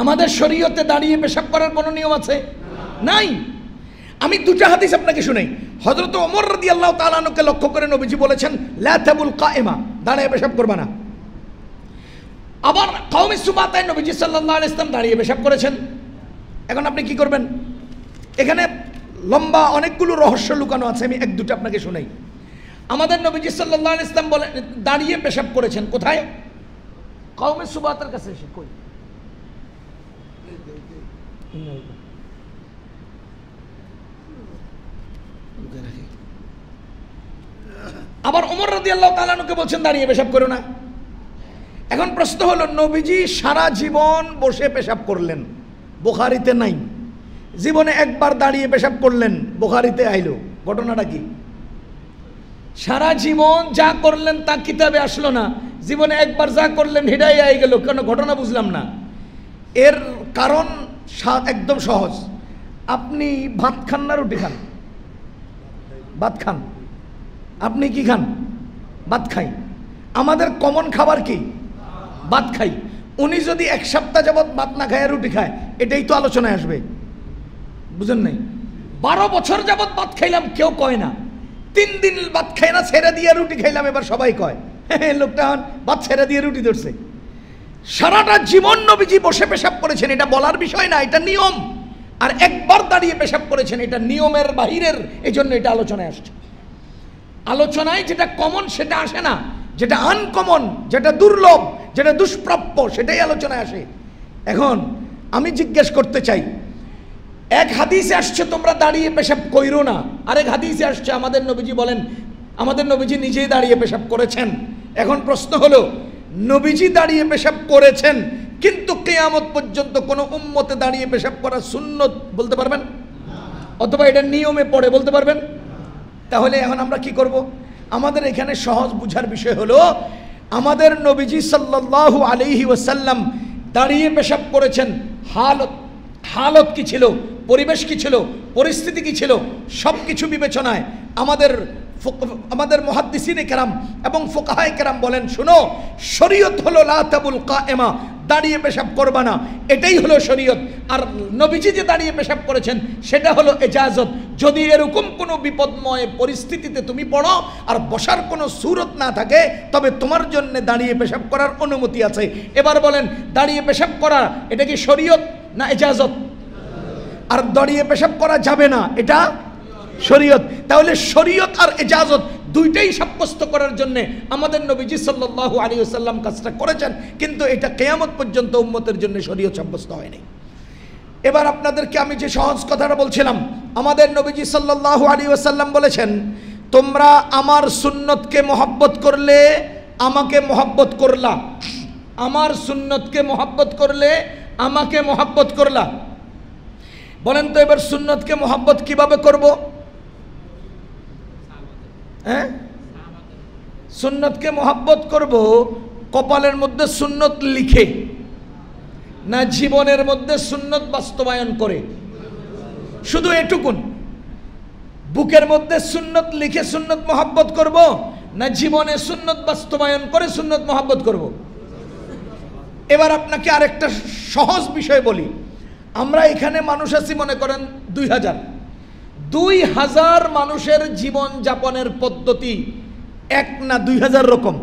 আমাদের শরীয়তে দাঁড়িয়ে পেশাব করার কোনো নিয়ম আছে? নাই। আমি দুটো হাদিস আপনাকে শুনাই। হযরত ওমর রাদিয়াল্লাহু তাআলা আনহুকে লক্ষ্য করে নবীজি বলেছেন লা তাবুল কায়েমা, দাঁড়িয়ে পেশাব করবে না। আবার কওমে সুবাতায় নবীজি সাল্লাল্লাহু আলাইহি ওয়াসাল্লাম দাঁড়িয়ে পেশাব করেছেন। এখন আপনি কি করবেন? এখানে লম্বা অনেকগুলো রহস্য লুকানো আছে, আমি এক দুটো আপনাকে শোনাই। আমাদের নবীজি সাল্লাল্লাহু আলাইহি ওয়াসাল্লাম বলেন দাঁড়িয়ে পেশাব করেছেন কোথায়? কওমে সুবাতার কাছে এসে। কই? আবার ওমর রাদিয়াল্লাহু তাআলা আনহুকে বলছেন দাঁড়িয়ে পেশাব করো না। এখন প্রশ্ন হলো, নবীজি সারা জীবন বসে পেশাব করলেন, বুখারীতে নাই। জীবনে একবার দাঁড়িয়ে পেশাব করলেন, বুখারীতে আইলো। ঘটনাটা কি? সারা জীবন যা করলেন তা কিতাবে আসলো না, জীবনে একবার যা করলেন হেডাই আই গেল। কেন? ঘটনা বুঝলাম না। এর কারণ একদম সহজ। আপনি ভাত খান না রুটি খান? ভাত খান। আপনি কি খান? ভাত খাই। আমাদের কমন খাবার কি? ভাত খাই। উনি যদি এক সপ্তাহ যাবৎ ভাত না খায় রুটি খায়, এটাই তো আলোচনায় আসবে, বুঝেন নাই? 12 বছর যাবৎ ভাত খাইলাম, কেউ কয় না। 3 দিন ভাত খাই না, ছেড়ে দিয়ে রুটি খাইলাম, এবার সবাই কয় লোকটা ভাত ছেড়ে দিয়ে রুটি ধরছে। সারাটা জীবন নবীজি বসে পেশাব করেছেন, এটা বলার বিষয় না, এটা নিয়ম। আর একবার দাঁড়িয়ে পেশাব করেছেন, এটা নিয়মের বাহিরের, এই জন্য এটা আলোচনায় আসছে। আলোচনায় যেটা কমন সেটা আসে না, যেটা আনকমন, যেটা দুর্লভ, যেটা দুষ্প্রাপ্য, সেটাই আলোচনায় আসে। এখন আমি জিজ্ঞেস করতে চাই, এক হাদিসে আসছে তোমরা দাঁড়িয়ে পেশাব কইরো না, আরেক হাদিসে আসছে আমাদের নবীজি বলেন, আমাদের নবীজি নিজেই দাঁড়িয়ে পেশাব করেছেন। এখন প্রশ্ন হলো, নবীজি দাঁড়িয়ে পেশাব করেছেন কিন্তু কিয়ামত পর্যন্ত কোনো উম্মতে দাঁড়িয়ে পেশাব করা সুন্নত বলতে পারবেন? অথবা এটা নিয়মে পড়ে বলতে পারবেন? তাহলে এখন আমরা কি করব? আমাদের এখানে সহজ বুঝার বিষয় হলো, আমাদের নবীজি সাল্লাল্লাহু আলাইহি ওয়াসাল্লাম দাঁড়িয়ে পেশাব করেছেন, হালত কি ছিল, পরিবেশ কি ছিল, পরিস্থিতি কি ছিল, সব কিছু বিবেচনায় আমাদের মুহাদ্দিসিনে কেরাম এবং ফুকাহায়ে কেরাম বলেন, শুনো, শরীয়ত হলো লা তাবুল কায়েমা, দাঁড়িয়ে পেশাব করবা না, এটাই হলো শরীয়ত। আর নবীজি যে দাঁড়িয়ে পেশাব করেছেন সেটা হলো ইজাজত। যদি এরকম কোনো বিপদময় পরিস্থিতিতে তুমি পড়ো আর বসার কোনো সুরত না থাকে, তবে তোমার জন্য দাঁড়িয়ে পেশাব করার অনুমতি আছে। এবার বলেন, দাঁড়িয়ে পেশাব করা এটা কি শরীয়ত না ইজাজত? আর দাঁড়িয়ে পেশাব করা যাবে না, এটা শরীয়ত। তাহলে শরীয়ত আর ইজাজত দুইটাই সাব্যস্ত করার জন্য আমাদের নবীজি সাল্লাল্লাহু আলাইহি ওয়াসাল্লাম কাজটা করেছেন, কিন্তু এটা কিয়ামত পর্যন্ত উম্মতের জন্য শরীয়ত সাব্যস্ত হয়নি। এবার আপনাদেরকে আমি যে সহজ কথাটা বলছিলাম, আমাদের নবীজি সাল্লাল্লাহু আলাইহি ওয়াসাল্লাম বলেছেন, তোমরা আমার সুন্নতকে মহব্বত করলে আমাকে মহব্বত করলা, আমার সুন্নতকে মহব্বত করলে আমাকে মহব্বত করলা। বলেন তো এবার সুন্নতকে মহব্বত কিভাবে করব? হ্যাঁ, সুন্নতকে মহব্বত করব কপালের মধ্যে সুন্নত লিখে, না জীবনের মধ্যে সুন্নত বাস্তবায়ন করে? শুধু এটুকুন, বুকের মধ্যে সুন্নত লিখে সুন্নত মহব্বত করব, না জীবনে সুন্নত বাস্তবায়ন করে সুন্নত মহব্বত করব? এবার আপনাকে আরেকটা সহজ বিষয় বলি। আমরা এখানে মানুষ আছি মনে করেন 2000 মানুষের জীবন যাপনের পদ্ধতি এক না 2000 রকম?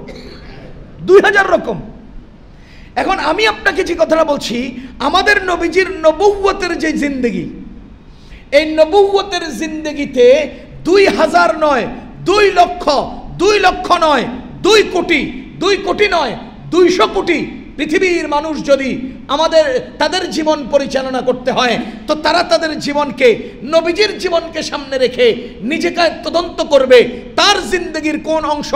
2000 রকম। এখন আমি আপনাকে যে কথাটা বলছি, আমাদের নবীজির নবুয়তের যে জিন্দেগি, এই নবুয়তের জিন্দেগিতে 2000 নয়, 2 লক্ষ, 2 লক্ষ নয়, 2 কোটি, 2 কোটি নয়, 200 কোটি পৃথিবীর মানুষ যদি তাদের জীবন পরিচালনা করতে হয়, তো তারা তাদের জীবনকে, নবীজির জীবনকে সামনে রেখে নিজেকে তদন্ত করবে, তার জিন্দগির কোন অংশ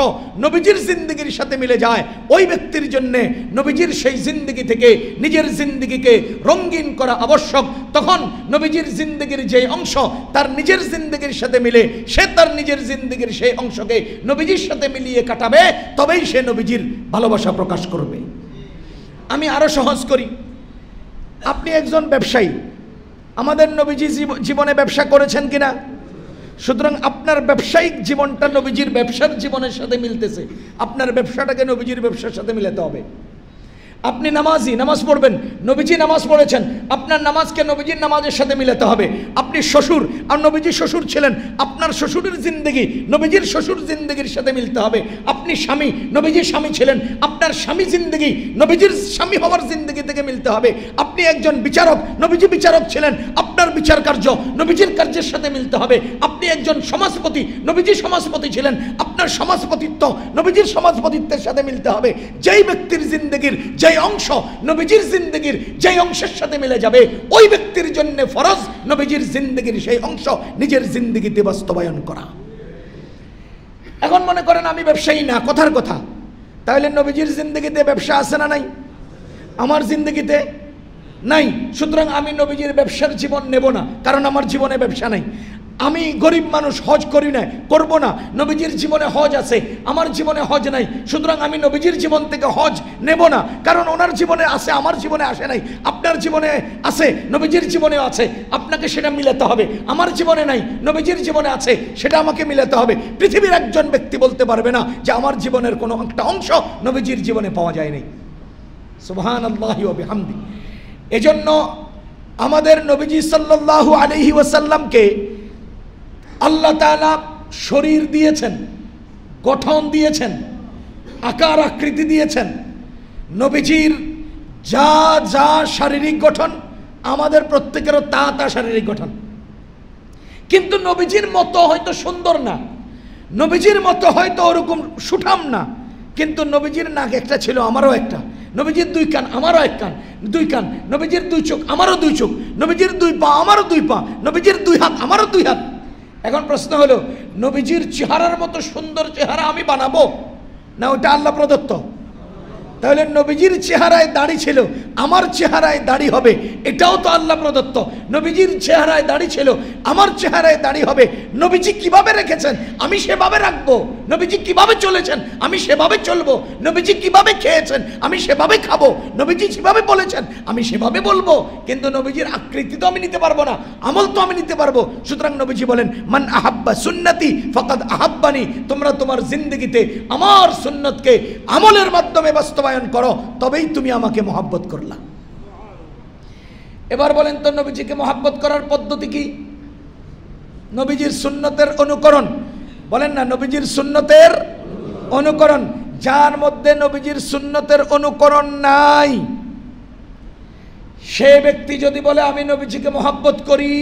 নবীজির জিন্দগির সাথে মিলে যায়। ওই ব্যক্তির জন্যে নবীজির সেই জিন্দগি থেকে নিজের জিন্দগিকে রঙিন করা আবশ্যক। তখন নবীজির জিন্দগির যে অংশ তার নিজের জিন্দগির সাথে মিলে, সে তার নিজের জিন্দগির সেই অংশকে নবীজির সাথে মিলিয়ে কাটাবে, তবেই সে নবীজির ভালোবাসা প্রকাশ করবে। আমি আরো সহজ করি, আপনি একজন ব্যবসায়ী, আমাদের নবীজি জীবনে ব্যবসা করেছেন কিনা? সুতরাং আপনার ব্যবসায়িক জীবনটা নবীজির ব্যবসার জীবনের সাথে মিলতেছে, আপনার ব্যবসাটাকে নবীজির ব্যবসার সাথে মিলাতে হবে। আপনি নামাজি, নামাজ পড়বেন, নবীজি নামাজ পড়েছেন, আপনার নামাজকে নবীজির নামাজের সাথে মিলাতে হবে। আপনি শ্বশুর, আর নবীজি শ্বশুর ছিলেন, আপনার শ্বশুরের জিন্দগি নবীজির শ্বশুর জিন্দগির সাথে মিলতে হবে। আপনি স্বামী, নবীজির স্বামী ছিলেন, আপনার স্বামী জিন্দগি নবীজির স্বামী হওয়ার জিন্দগি থেকে মিলতে হবে। আপনি একজন বিচারক, নবীজি বিচারক ছিলেন, আপনার বিচার কার্য নবীজির কার্যের সাথে মিলতে হবে। আপনি একজন সমাজপতি, নবীজি সমাজপতি ছিলেন, আপনার সমাজপতিত্ব নবীজির সমাজপতিত্বের সাথে মিলতে হবে। যেই ব্যক্তির জিন্দগির যে অংশ নবীজির জিন্দগির যে অংশের সাথে মিলে যাবে, ওই ব্যক্তির জন্য ফরজ নবীজির জিন্দগির সেই অংশ নিজের জিন্দগিতে বাস্তবায়ন করা। এখন মনে করেন আমি ব্যবসায়ী না, কথার কথা, তাহলে নবীজির জিন্দগিতে ব্যবসা আছে না নাই? আমার জিন্দগিতে নাই। সুতরাং আমি নবীজির ব্যবসার জীবন নেব না, কারণ আমার জীবনে ব্যবসা নাই। আমি গরিব মানুষ, হজ করি না, করব না। নবীজির জীবনে হজ আছে, আমার জীবনে হজ নাই, সুতরাং আমি নবীজির জীবন থেকে হজ নেব না, কারণ ওনার জীবনে আছে, আমার জীবনে আসে নাই। আপনার জীবনে আছে, নবীজির জীবনে আছে, আপনাকে সেটা মিলাতে হবে। আমার জীবনে নাই, নবীজির জীবনে আছে, সেটা আমাকে মিলাতে হবে। পৃথিবীর একজন ব্যক্তি বলতে পারবে না যে আমার জীবনের কোনো একটা অংশ নবীজির জীবনে পাওয়া যায়নি। সুবহানাল্লাহি ওয়া বিহামদি। এজন্য আমাদের নবীজি সাল্লাল্লাহু আলাইহি ওয়াসাল্লামকে আল্লাহ তাআলা শরীর দিয়েছেন, গঠন দিয়েছেন, আকার আকৃতি দিয়েছেন। নবীজির যা যা শারীরিক গঠন, আমাদের প্রত্যেকেরও তা শারীরিক গঠন, কিন্তু নবীজির মতো হয়তো সুন্দর না, নবীজির মতো হয়তো ওরকম সুঠাম না, কিন্তু নবীজির নাক একটা ছিল, আমারও একটা। নবীজির 2 কান, আমারও 1 কান, 2 কান। নবীজির 2 চোখ, আমারও 2 চোখ। নবীজির 2 পা, আমারও 2 পা। নবীজির 2 হাত, আমারও 2 হাত। এখন প্রশ্ন হলো, নবীজির চেহারার মতো সুন্দর চেহারা আমি বানাবো না ওটা আল্লাহ প্রদত্ত? তাহলে নবীজির চেহারায় দাড়ি ছিল, আমার চেহারায় দাড়ি হবে, এটাও তো আল্লাহ প্রদত্ত। নবীজির চেহারায় দাড়ি ছিল, আমার চেহারায় দাড়ি হবে। নবীজি কিভাবে রেখেছেন আমি সেভাবে রাখবো, নবীজি কিভাবে চলেছেন আমি সেভাবে চলবো, নবীজি কিভাবে খেয়েছেন আমি সেভাবে খাবো, নবীজি যেভাবে বলেছেন আমি সেভাবে বলবো। কিন্তু নবীজির আকৃতি তো আমি নিতে পারবো না, আমল তো আমি নিতে পারবো। সুতরাং নবীজি বলেন, মান আহাব্বা সুন্নতি ফাকাদ আহাব্বানি, তোমরা তোমার জিন্দগিতে আমার সুন্নতকে আমলের মাধ্যমে বাস্তবায়ন করো, তবেই তুমি আমাকে মহব্বত করলা। এবার বলেন তো নবীজিকে মহব্বত করার পদ্ধতি কি? নবীজির সুন্নতের অনুকরণ। বলেন না, নবীজির সুন্নতের অনুকরণ। যার মধ্যে নবীজির সুন্নতের অনুকরণ নাই, সে ব্যক্তি যদি বলে আমি নবীজিকে মহব্বত করি,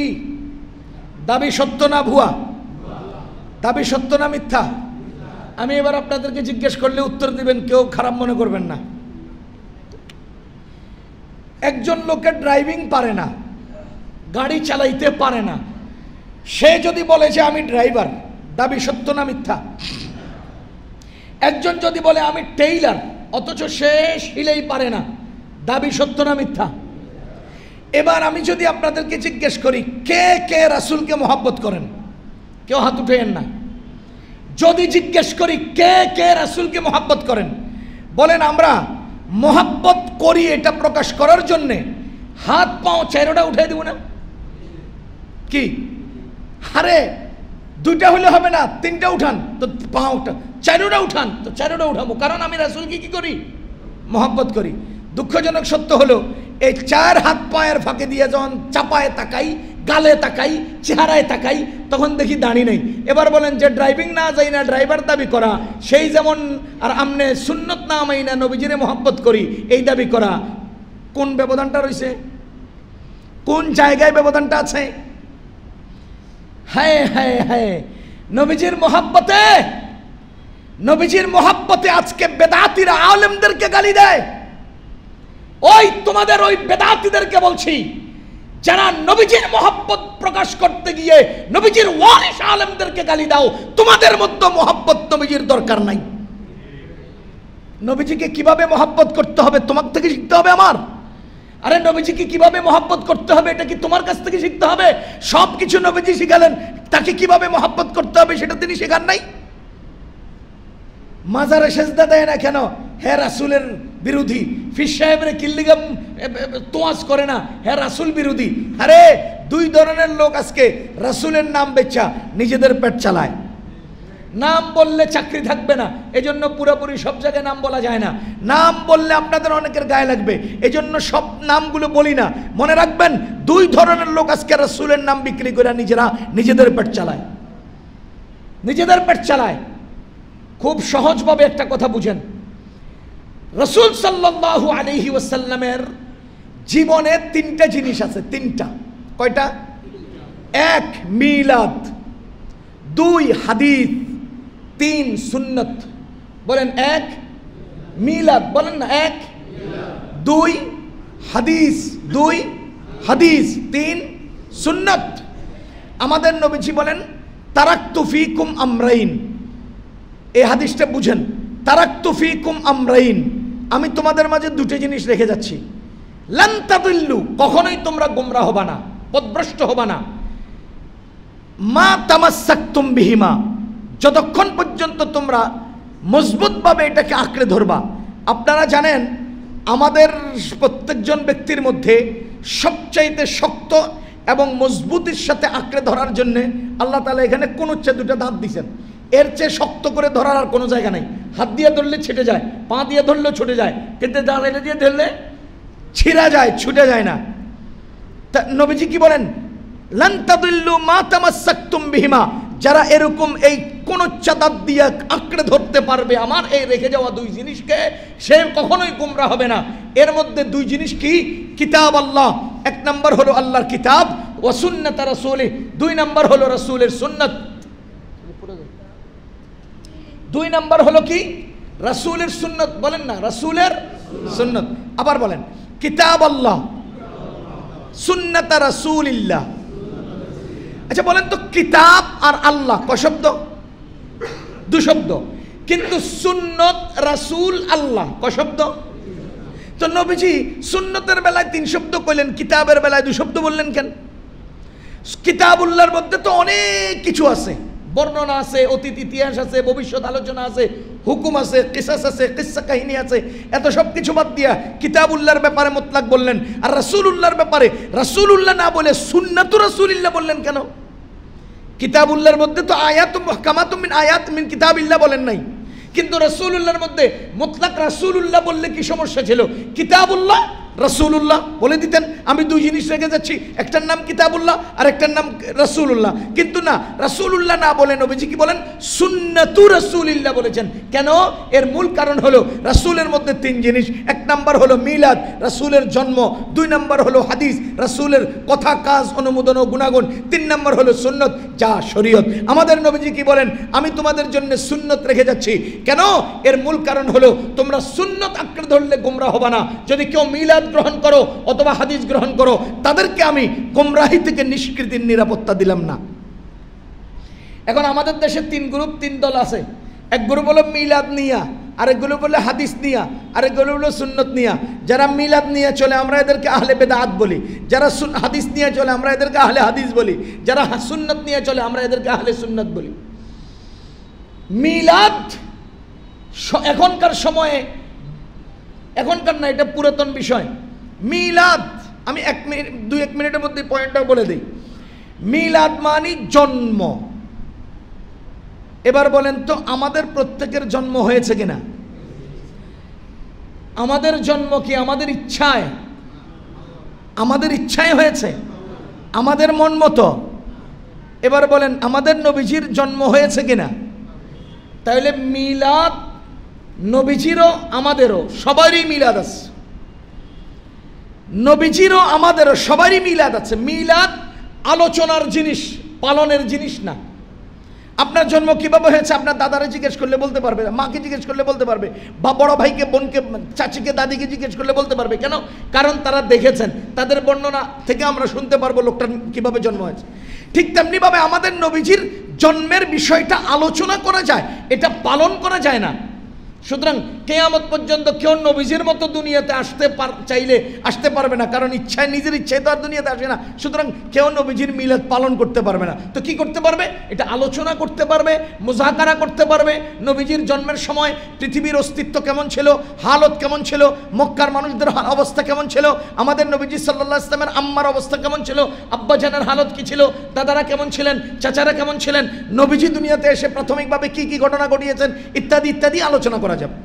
দাবি সত্য না ভুয়া? দাবি সত্য না মিথ্যা? আমি এবার আপনাদেরকে জিজ্ঞেস করলে উত্তর দিবেন, কেউ খারাপ মনে করবেন না। একজন লোকের ড্রাইভিং পারে না, গাড়ি চালাইতে পারে না, সে যদি বলে যে আমি ড্রাইভার, দাবি সত্য না মিথ্যা? একজন যদি বলে আমি টেইলার, অথচ সে সিলাই পারে না, দাবি সত্য না মিথ্যা? এবার আমি যদি আপনাদেরকে জিজ্ঞেস করি, কে কে রাসূলকে মহব্বত করেন? কেউ হাত উঠেন না। যদি জিজ্ঞেস করি কে কে রাসূলকে মহব্বত করেন, বলেন আমরা মহব্বত করি এটা প্রকাশ করার জন্যে হাত পাও চারোটা উঠে দেব না? কি আরে 2টা হলে হবে না, 3টা উঠান, তো পাওটা চারোটা উঠান, তো চারোটা উঠাবো, কারণ আমি রাসূলকে কি করি? মহব্বত করি। দুঃখজনক সত্য হলো, এই 4 হাত পায়ের ফাঁকে দিয়ে যখন চাপায় তাকাই, গালে তাকাই, চেহারায় তাকাই, তখন দেখি দাড়ি নেই। এবার বলেন যে ড্রাইভিং না যাই না ড্রাইভার দাবি করা, সেই যেমন আর আমনে সুন্নত না মাই না নবীজিরে মহব্বত করি এই দাবি করা, কোন ব্যবধানটা রয়েছে? কোন জায়গায় ব্যবধানটা আছে? হায় হায় হায়, নবীজির মহব্বতে আজকে বেদাতিরা আলেমদেরকে গালি দেয়। ওই তোমাদের ওই বেদাতিদেরকে বলছি, যারা নবীজির মহব্বত প্রকাশ করতে গিয়ে নবীজির ওয়ারিস আলেমদেরকে গালি দাও, তোমাদের মধ্যে মহব্বত নবীজির দরকার নাই। নবীজিকে কিভাবে মহব্বত করতে হবে তোমার থেকে শিখতে হবে আমার। আরে নবীজিকে কিভাবে মহব্বত করতে হবে এটা কি তোমার কাছ থেকে শিখতে হবে? সব কিছু নবীজি শিখালেন, তাকে কিভাবে মহব্বত করতে হবে সেটা তিনি শেখান নাই। মাজারে সেজদা দেয় না কেন? হে রাসূলের বিরোধী। ফির সাহেবের কিল্লিগাম তোয়াজ করে না, হে রাসূল বিরোধী। আরে দুই ধরনের লোক আজকে রাসূলের নাম বেচা নিজেদের পেট চালায়। নাম বললে চাকরি থাকবে না, এজন্য পুরোপুরি সব জায়গায় নাম বলা যায় না। নাম বললে আপনাদের অনেকের গায়ে লাগবে, এজন্য সব নামগুলো বলি না। মনে রাখবেন, দুই ধরনের লোক আজকে রাসূলের নাম বিক্রি করে নিজেরা নিজেদের পেট চালায়, নিজেদের পেট চালায়। খুব সহজভাবে একটা কথা বুঝেন, রাসূল সাল্লাল্লাহু আলাইহি ওয়াসাল্লামের জীবনে তিনটা জিনিস আছে। তিনটা। কয়টা? এক মিলাদ, দুই হাদিস, তিন সুন্নত। বলেন এক মিলাদ, বলেন না এক, দুই হাদিস, দুই হাদিস, তিন সুন্নত। আমাদের নবীজি বলেন তারাকতু ফীকুম আমরাইন। এই হাদিসটা বুঝেন, তারাকতু ফীকুম আমরাইন, আমি তোমাদের মাঝে দুটো জিনিস রেখে যাচ্ছি। লান তাদিল্লু, কখনোই তোমরা গোমরাহ হবা না, পথভ্রষ্ট হবা না। মা তামাসসাকতুম বিহিমা, যতক্ষণ পর্যন্ত তোমরা মজবুতভাবে এটাকে আঁকড়ে ধরবা। আপনারা জানেন আমাদের প্রত্যেকজন ব্যক্তির মধ্যে সবচাইতে শক্ত এবং মজবুতির সাথে আঁকড়ে ধরার জন্য আল্লাহ তাআলা এখানে কোন হচ্ছে দুটো দাঁত দিয়েছেন। এর চেয়ে শক্ত করে ধরার আর কোনো জায়গা নাই। হাত দিয়ে ধরলে ছেটে যায়, পা দিয়ে ধরলেও ছুটে যায়, কিন্তু দাঁড়াইলে দিয়ে ধরলে ছিঁড়া যায়, ছুটে যায় না। তা নবীজি কি বলেন? লান তাদিল্লু মা তামাসসাকতুম বিহিমা, যারা এরকম এই কোন চাঁদাত দিয়ে আঁকড়ে ধরতে পারবে আমার এই রেখে যাওয়া দুই জিনিসকে, সে কখনোই গোমরা হবে না। এর মধ্যে দুই জিনিস কি? কিতাব আল্লাহ, এক নম্বর হলো আল্লাহর কিতাব, ওয়া সুন্নাত রাসূলি, দুই নম্বর হলো রাসূলের সুন্নাত। দুই নম্বর হলো কি? রাসূলের সুন্নাত। বলেন না রাসূলের সুন্নাত। আবার বলেন কিতাব আল্লাহ, সুন্নাত রাসূলিল্লাহ। আচ্ছা বলেন তো, কিতাব আর আল্লাহ কয় শব্দ? দু শব্দ। কিন্তু সুন্নত রাসূল আল্লাহ কয় শব্দ? তো নবীজি সুন্নতের বেলায় তিন শব্দ কইলেন, কিতাবের বেলায় দুই শব্দ বললেন কেন? কিতাবুল্লাহর মধ্যে তো অনেক কিছু আছে, বর্ণনা আছে, অতীত ইতিহাস আছে, ভবিষ্যৎ আলোচনা আছে, হুকুম আছে, কিসাস আছে, কিসসা কাহিনী আছে। এত সব কিছু বাদ দিয়া কিতাবুল্লাহর ব্যাপারে মুতলাক বললেন, আর রাসূলুল্লাহর ব্যাপারে রাসূলুল্লাহ না বলে সুন্নাতু রাসূলিল্লাহ বললেন কেন? কিতাবুল্লাহর মধ্যে তো আয়াতুম মুহকামাতুম মিন আয়াত মিন কিতাবিল্লাহ বলেন নাই, কিন্তু রাসূলুল্লাহর মধ্যে মুতলাক রাসূলুল্লাহ বললে কি সমস্যা ছিল? কিতাবুল্লাহ রাসূলুল্লাহ বলে দিতেন। আমি দুই জিনিস রেখে যাচ্ছি, একটার নাম কিতাবুল্লাহ আর একটার নাম রাসূলুল্লাহ। কিন্তু না, রাসূলুল্লাহ না বলে নবীজি কি বলেন? সুন্নাতু রাসূলিল্লাহ বলেছেন। কেন? এর মূল কারণ হলো রাসূলের মধ্যে তিন জিনিস। এক নাম্বার হলো মিলাদ, রাসূলের জন্ম। দুই নাম্বার হলো হাদিস, রাসূলের কথা, কাজ, অনুমোদন ও গুণাগুণ। তিন নাম্বার হলো সুন্নত, যা শরীয়ত। আমাদের নবীজি কি বলেন? আমি তোমাদের জন্য সুন্নত রেখে যাচ্ছি। কেন? এর মূল কারণ হলো তোমরা সুন্নত আঁকড়ে ধরলে গোমরা হবা না। যদি কেউ মিলাদ গ্রহণ করো অথবা হাদিস গ্রহণ করো, তাদেরকে আমি গোমরাহি থেকে নিষ্কৃতির নিরাপত্তা দিলাম না। এখন আমাদের দেশে তিন গ্রুপ, তিন দল আছে। এক গ্রুপ হলো মিলাদ নিয়া, আরেক গ্রুপ হলো হাদিস নিয়া, আরেক গ্রুপ হলো সুন্নত নিয়া। যারা মিলাদ নিয়ে চলে আমরা এদেরকে আহলে বেদাত বলি, যারা হাদিস নিয়ে চলে আমরা এদেরকে আহলে হাদিস বলি, যারা সুন্নত নিয়ে চলে আমরা এদেরকে আহলে সুন্নত বলি। মিলাদ এখনকার সময়ে, এখনকার না, এটা পুরাতন বিষয়। মিলাদ, আমি দুই এক মিনিটের মধ্যে পয়েন্টটা বলে দিই। মিলাদ মানে জন্ম। এবার বলেন তো, আমাদের প্রত্যেকের জন্ম হয়েছে কিনা? আমাদের জন্ম কি আমাদের ইচ্ছায়? আমাদের ইচ্ছায় হয়েছে? আমাদের মন মতো। এবার বলেন আমাদের নবীজির জন্ম হয়েছে কিনা? তাহলে মিলাদ নবীজিরও আমাদেরও সবারই মিলাদ আছে, নবীজিরও আমাদেরও সবারই মিলাদ আছে। মিলাদ আলোচনার জিনিস, পালনের জিনিস না। আপনার জন্ম কিভাবে হয়েছে আপনার দাদারে জিজ্ঞেস করলে বলতে পারবে, মাকে জিজ্ঞেস করলে বলতে পারবে, বা বড় ভাইকে, বোনকে, চাচিকে, দাদিকে জিজ্ঞেস করলে বলতে পারবে। কেন? কারণ তারা দেখেছেন, তাদের বর্ণনা থেকে আমরা শুনতে পারবো লোকটার কিভাবে জন্ম হয়েছে। ঠিক তেমনিভাবে আমাদের নবীজির জন্মের বিষয়টা আলোচনা করা যায়, এটা পালন করা যায় না। সুতরাং কিয়ামত পর্যন্ত কেউ নবীজির মতো দুনিয়াতে চাইলে আসতে পারবে না, কারণ ইচ্ছায়, নিজের ইচ্ছায় তো আর দুনিয়াতে আসে না। সুতরাং কেউ নবীজির মিলাদ পালন করতে পারবে না। তো কি করতে পারবে? এটা আলোচনা করতে পারবে, মুযাকারা করতে পারবে। নবীজির জন্মের সময় পৃথিবীর অস্তিত্ব কেমন ছিল, হালত কেমন ছিল, মক্কার মানুষদের অবস্থা কেমন ছিল, আমাদের নবীজি সাল্লাল্লাহু আলাইহি ওয়াসাল্লামের আম্মার অবস্থা কেমন ছিল, আব্বাজানের হালত কি ছিল, দাদারা কেমন ছিলেন, চাচারা কেমন ছিলেন, নবীজি দুনিয়াতে এসে প্রাথমিকভাবে কি কি ঘটনা ঘটিয়েছেন, ইত্যাদি ইত্যাদি আলোচনা করা যাবে,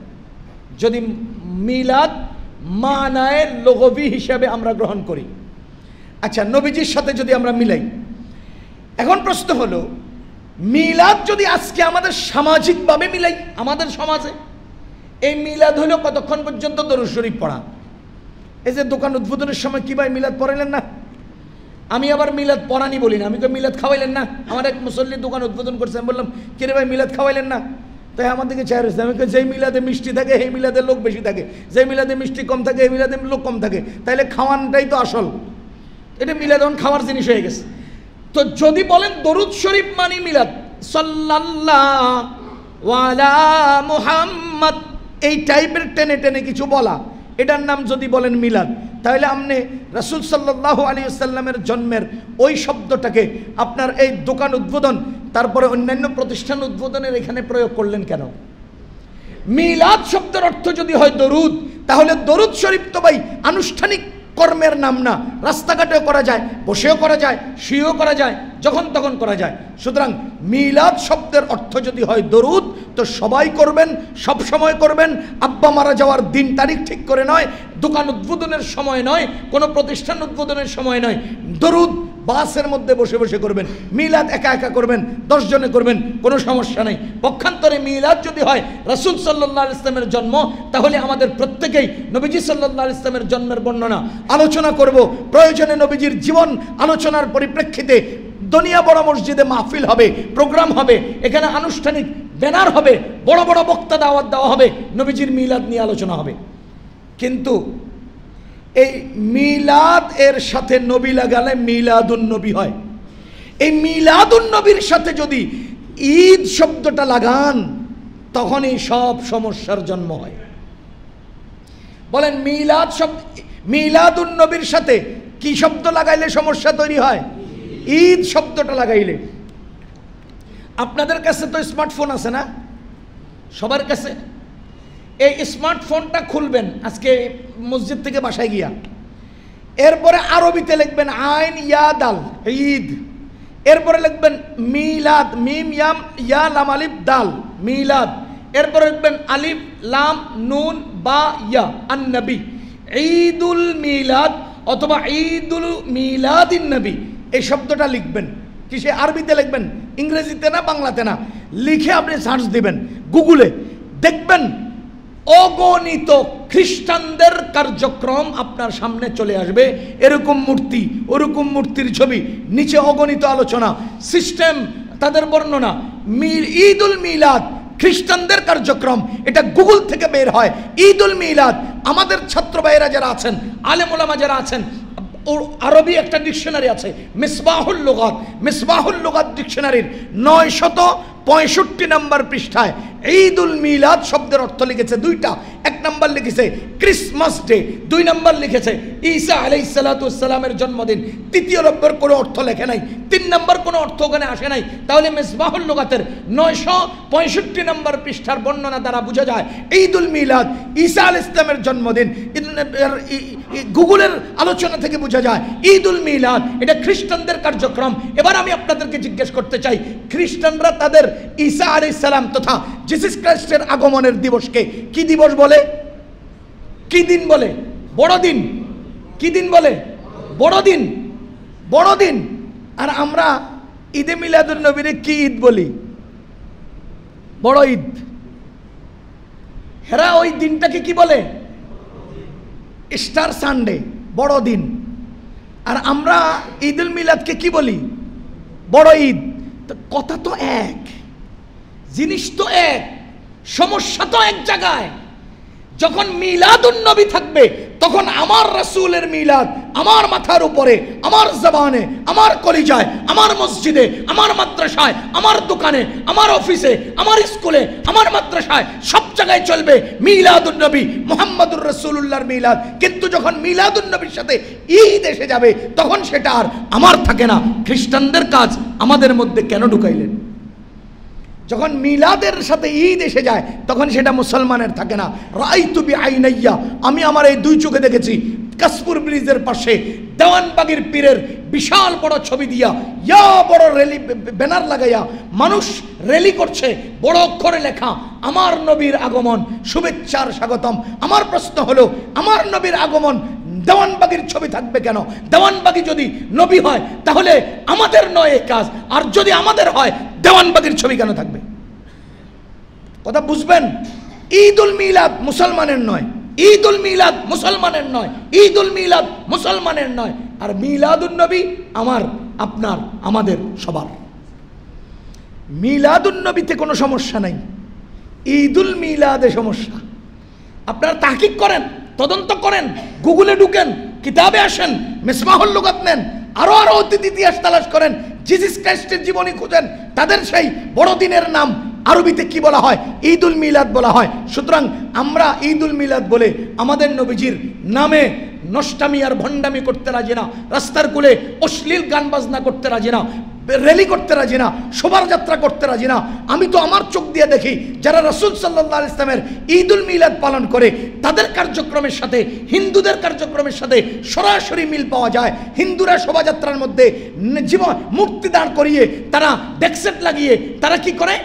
যদি মিলাদ মানায়ে লুগবি হিসাবে আমরা গ্রহণ করি। আচ্ছা, নবীজির সাথে যদি আমরা মিলাই, এখন প্রশ্ন হলো মিলাদ যদি আজকে আমাদের সামাজিকভাবে মিলাই, আমাদের সমাজে এই মিলাদ হলো কতক্ষণ পর্যন্ত দরুদ শরীফ পড়া। এই যে দোকান উদ্বোধনের সময় কি ভাই মিলাদ পড়াইলেন না? আমি আবার মিলাদ পড়ানি বলি না, আমি তো মিলাদ খাওয়াইলেন না। আমার এক মুসল্লি দোকান উদ্বোধন করছে, আমি বললাম কিরে ভাই মিলাদ খাওয়াইলেন না? তাই আমার দিকে চাই রয়েছে। আমি যেই মিলাদে মিষ্টি থাকে সেই মিলাদে লোক বেশি থাকে, যেই মিলাদে মিষ্টি কম থাকে এই মিলাদে লোক কম থাকে, তাইলে খাওয়ানটাই তো আসল। এটা মিলাদ এখন খাওয়ার জিনিস হয়ে গেছে। তো যদি বলেন দরুদ শরীফ মানে মিলাদ, সাল্লাল্লাহু আলা মুহাম্মদ, এই টাইপের টেনে টেনে কিছু বলা, এটার নাম যদি বলেন মিলাদ, তাহলে আপনি রাসূল সাল্লাল্লাহু আলাইহি ওয়াসাল্লামের জন্মের ওই শব্দটাকে আপনার এই দোকান উদ্বোধন, তারপরে অন্যান্য প্রতিষ্ঠান উদ্বোধনের এখানে প্রয়োগ করলেন কেন? মিলাদ শব্দের অর্থ যদি হয় দরুদ, তাহলে দরুদ শরীফ তো ভাই আনুষ্ঠানিক কর্মের নাম না। রাস্তাঘাটেও করা যায়, বসেও করা যায়, শুয়েও করা যায়, যখন তখন করা যায়। সুতরাং মিলাদ শব্দের অর্থ যদি হয় দরুদ, তো সবাই করবেন, সব সময় করবেন। আব্বা মারা যাওয়ার দিন তারিখ ঠিক করে নয়, দোকান উদ্বোধনের সময় নয়, কোনো প্রতিষ্ঠান উদ্বোধনের সময় নয়। দরুদ বাসের মধ্যে বসে বসে করবেন, মিলাদ একা একা করবেন, 10 জনে করবেন, কোনো সমস্যা নেই। পক্ষান্তরে মিলাদ যদি হয় রাসূল সাল্লাল্লাহু আলাইহি ওয়াসাল্লামের জন্ম, তাহলে আমাদের প্রত্যেকেই নবীজি সাল্লাল্লাহু আলাইহি ওয়াসাল্লামের জন্মের বর্ণনা আলোচনা করব। প্রয়োজনে নবীজির জীবন আলোচনার পরিপ্রেক্ষিতে দুনিয়া বড় মসজিদে মাহফিল হবে, প্রোগ্রাম হবে, এখানে আনুষ্ঠানিক ব্যানার হবে, বড় বড় বক্তা দাওয়াত দেওয়া হবে, নবীজির মিলাদ নিয়ে আলোচনা হবে। কিন্তু এই মিলাদ এর সাথে নবী লাগালে মিলাদুন নবী হয়। এই মিলাদুন নবীর সাথে যদি ঈদ শব্দটা লাগান, তখনই সব সমস্যার জন্ম হয়। বলেন মিলাদ শব্দ, মিলাদুন নবীর সাথে কি শব্দ লাগাইলে সমস্যা তৈরি হয়? ঈদ শব্দটা লাগাইলে। আপনাদের কাছে তো স্মার্টফোন আছে না? সবার কাছে। এই স্মার্টফোনটা খুলবেন আজকে মসজিদ থেকে বাসায় গিয়া, এরপরে আরবিতে লিখবেন আইন ইয়া দাল ঈদ, এরপরে লিখবেন মিলাদ, মিম ইয়াম ইয়া লাম আলিফ দাল মিলাদ, এরপরে লিখবেন আলিফ লাম নুন বা ইয়া আন-নবী, ঈদুল মিলাদ অথবা ঈদুল মিলাদিন নবী, এই শব্দটা লিখবেন। কিসে? আরবিতে লিখবেন, ইংরেজিতে না, বাংলাতে না। লিখে আপনি সার্চ দিবেন গুগলে, দেখবেন অগণিত খ্রিস্টানদের কার্যক্রম আপনার সামনে চলে আসবে। এরকম মূর্তি, ওরকম মূর্তির ছবি, নিচে অগণিত আলোচনা, সিস্টেম, তাদের বর্ণনা। ঈদুল মিলাদ খ্রিস্টানদের কার্যক্রম, এটা গুগল থেকে বের হয়। ঈদুল মিলাদ আমাদের ছাত্র ভাইয়েরা যারা আছেন, আলেম ওলামা যারা আছেন, আরবি একটা ডিকশনারি আছে মিসবাহুল লুগাত, মিসবাহুল লুগাত ডিকশনারির 965 নম্বর পৃষ্ঠায় ঈদুল মিলাদ শব্দের অর্থ লিখেছে দুইটা। এক নম্বর লিখেছে ক্রিসমাস ডে, 2 নম্বর লিখেছে ঈসা আলাইহিস সালাতু ওয়াস সালামের জন্মদিন। তৃতীয় নম্বর কোনো অর্থ লেখে নাই, 3 নম্বর কোনো অর্থ ওখানে আসে নাই। তাহলে মিসবাহুল লুগাতের 965 নম্বর পৃষ্ঠার বর্ণনা দ্বারা বোঝা যায় ঈদুল মিলাদ ঈসা আলাইহিস সালামের জন্মদিন। গুগলের আলোচনা থেকে বোঝা যায় ঈদুল মিলাদ এটা খ্রিস্টানদের কার্যক্রম। এবার আমি আপনাদেরকে জিজ্ঞেস করতে চাই, খ্রিস্টানরা তাদের ঈসা আলাইহিস সালাম তথা জিসাস খ্রিস্টের আগমনের দিবসকে কি দিবস বলে? কি দিন বলে? বড়দিন। কি দিন বলে? বড়দিন। বড়দিন। আর আমরা ঈদে মিলাদুন নবীরে কি ঈদ বলি? বড় ঈদ। হেরা ওই দিনটাকে কি বলে? স্টার সানডে, বড় দিন। আর আমরা ঈদুল মিলাদকে কি বলি? বড় ঈদ। তো কথা তো এক, জিনিস তো এক, সমস্যা তো এক জায়গায়। যখন মিলাদুন নবী থাকবে তখন আমার রাসূলের মিলাদ আমার মাথার উপরে, আমার জবানে, আমার কলিজায়, আমার মসজিদে, আমার মাদ্রাসায়, আমার দোকানে, আমার অফিসে, আমার স্কুলে, আমার মাদ্রাসায়, সব জায়গায় চলবে মিলাদুন নবী মুহাম্মদুর রাসূলুল্লাহর মিলাদ। কিন্তু যখন মিলাদুন নবীর সাথে ঈদ এসে যাবে তখন সেটা আর আমার থাকে না। খ্রিস্টানদের কাজ আমাদের মধ্যে কেন ঢুকাইলেন? যখন মিলাদের সাথে ঈদ এসে যায় তখন সেটা মুসলমানের থাকে না। রাআইতু বিআইনাইয়া, আমি আমার এই দুই চোখে দেখেছি কাশপুর ব্রিজের পাশে দেওয়ানবাগীর পীরের বিশাল বড় ছবি দিয়া ইয়া বড় রেলি ব্যানার লাগাইয়া মানুষ রেলি করছে, বড় অক্ষরে লেখা আমার নবীর আগমন, শুভেচ্ছার স্বাগতম। আমার প্রশ্ন হলো, আমার নবীর আগমন দেওয়ানবাগীর ছবি থাকবে কেন? দেওয়ানবাগী যদি নবী হয় তাহলে আমাদের নয় এই কাজ, আর যদি আমাদের হয় দেওয়ানবাগীর ছবি কেন থাকবে? কথা বুঝবেন? ঈদুল মিলাদ মুসলমানের নয়, ঈদুল মিলাদ মুসলমানের নয়, ঈদুল মিলাদ মুসলমানের নয়। আর মিলাদুন নবী আমার, আপনার, আমাদের সবার। মিলাদুন নবীতে কোনো সমস্যা নাই, ঈদুল মিলাদে সমস্যা। আপনারা তাহকিক করেন, তদন্ত করেন, গুগলে ঢুকেন, কিতাবে আসেন, মিসবাহুল লুগাত নেন, আরো অতীত ইতিহাস তালাশ করেন, জিসাস খ্রিস্টের জীবনী খুঁজেন, তাদের সেই বড়দিনের নাম আরবিতে কি বলা হয়? ঈদুল মিলাদ বলা হয়। সুতরাং আমরা ঈদুল মিলাদ বলে আমাদের নবীজির নামে নষ্টামি আর ভণ্ডামি করতে রাজি না, রাস্তার কুলে অশ্লীল গান বাজনা করতে রাজি না, র্যালি করতে রাজি না, শোভাযাত্রা করতে রাজি না। আমি তো আমার চোখ দিয়ে দেখি যারা রাসূল সাল্লাল্লাহু আলাইহি ওয়াসাল্লামের ঈদুল মিলাদ পালন করে তাদের কার্যক্রমের সাথে হিন্দুদের কার্যক্রমের সাথে সরাসরি মিল পাওয়া যায়। হিন্দুরা শোভাযাত্রার মধ্যে জীবন মূর্তি দাঁড় করিয়ে তারা ডেকসেট লাগিয়ে তারা কি করে?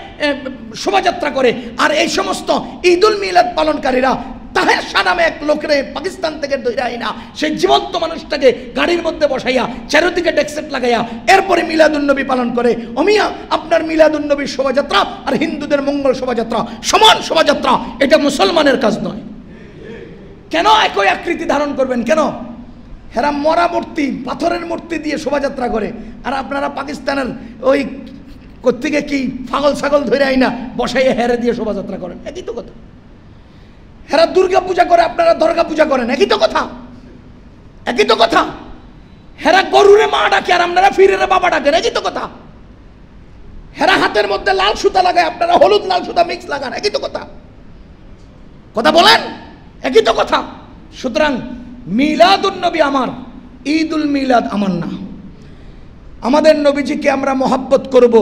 শোভাযাত্রা করে। আর এই সমস্ত ঈদুল মিলাদ পালনকারীরা তাহের নামে এক লোকের পাকিস্তান থেকে ধরে আইনা সেই জীবন্ত মানুষটাকে গাড়ির মধ্যে বসাইয়া চারিদিকে ডেকসেট লাগাইয়া এরপরে মিলাদুন নবী পালন করে। অমিয়া, আপনার মিলাদুন নবীর শোভাযাত্রা আর হিন্দুদের মঙ্গল শোভাযাত্রা সমান শোভাযাত্রা, এটা মুসলমানের কাজ নয়। কেন একই আকৃতি ধারণ করবেন? কেন? হেরা মরা মূর্তি, পাথরের মূর্তি দিয়ে শোভাযাত্রা করে, আর আপনারা পাকিস্তানের ওই কোত্থেকে কি পাগল ছাগল ধরে আইনা বসাইয়া হেরে দিয়ে শোভাযাত্রা করেন। একই তো কথা। হেরা দুর্গা পূজা করে, আপনারা দুর্গা পূজা করেন, একই তো কথা, একই তো কথা। হেরা গরুরে মা ডাকে আর আপনারা ফিরেরে বাবা ডাকেন, একই তো কথা। হেরা হাতের মধ্যে লাল সুতা লাগায়, আপনারা হলুদ লাল সুতা মিক্স লাগান, একই তো কথা। কথা বলেন, একই তো কথা। সুতরাং মিলাদুন নবী আমার, ঈদুল মিলাদ আমার না। আমাদের নবীজিকে আমরা মহব্বত করব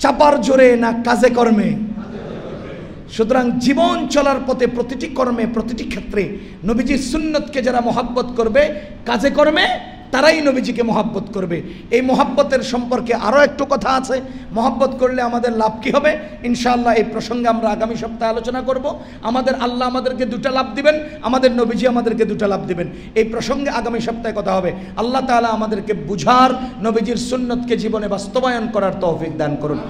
চাপার জোরে না কাজে কর্মে? সুতরাং জীবন চলার পথে প্রতিটি কর্মে, প্রতিটি ক্ষেত্রে নবীজির সুন্নতকে যারা মহব্বত করবে কাজে কর্মে, তারাই নবীজিকে মহব্বত করবে। এই মহব্বতের সম্পর্কে আরও একটু কথা আছে। মহব্বত করলে আমাদের লাভ কি হবে ইনশাআল্লাহ এই প্রসঙ্গে আমরা আগামী সপ্তাহে আলোচনা করব। আমাদের আল্লাহ আমাদেরকে দুটা লাভ দিবেন, আমাদের নবীজি আমাদেরকে দুটা লাভ দিবেন। এই প্রসঙ্গে আগামী সপ্তাহে কথা হবে। আল্লাহ তাআলা আমাদেরকে বুঝার, নবীজির সুন্নতকে জীবনে বাস্তবায়ন করার তৌফিক দান করুন।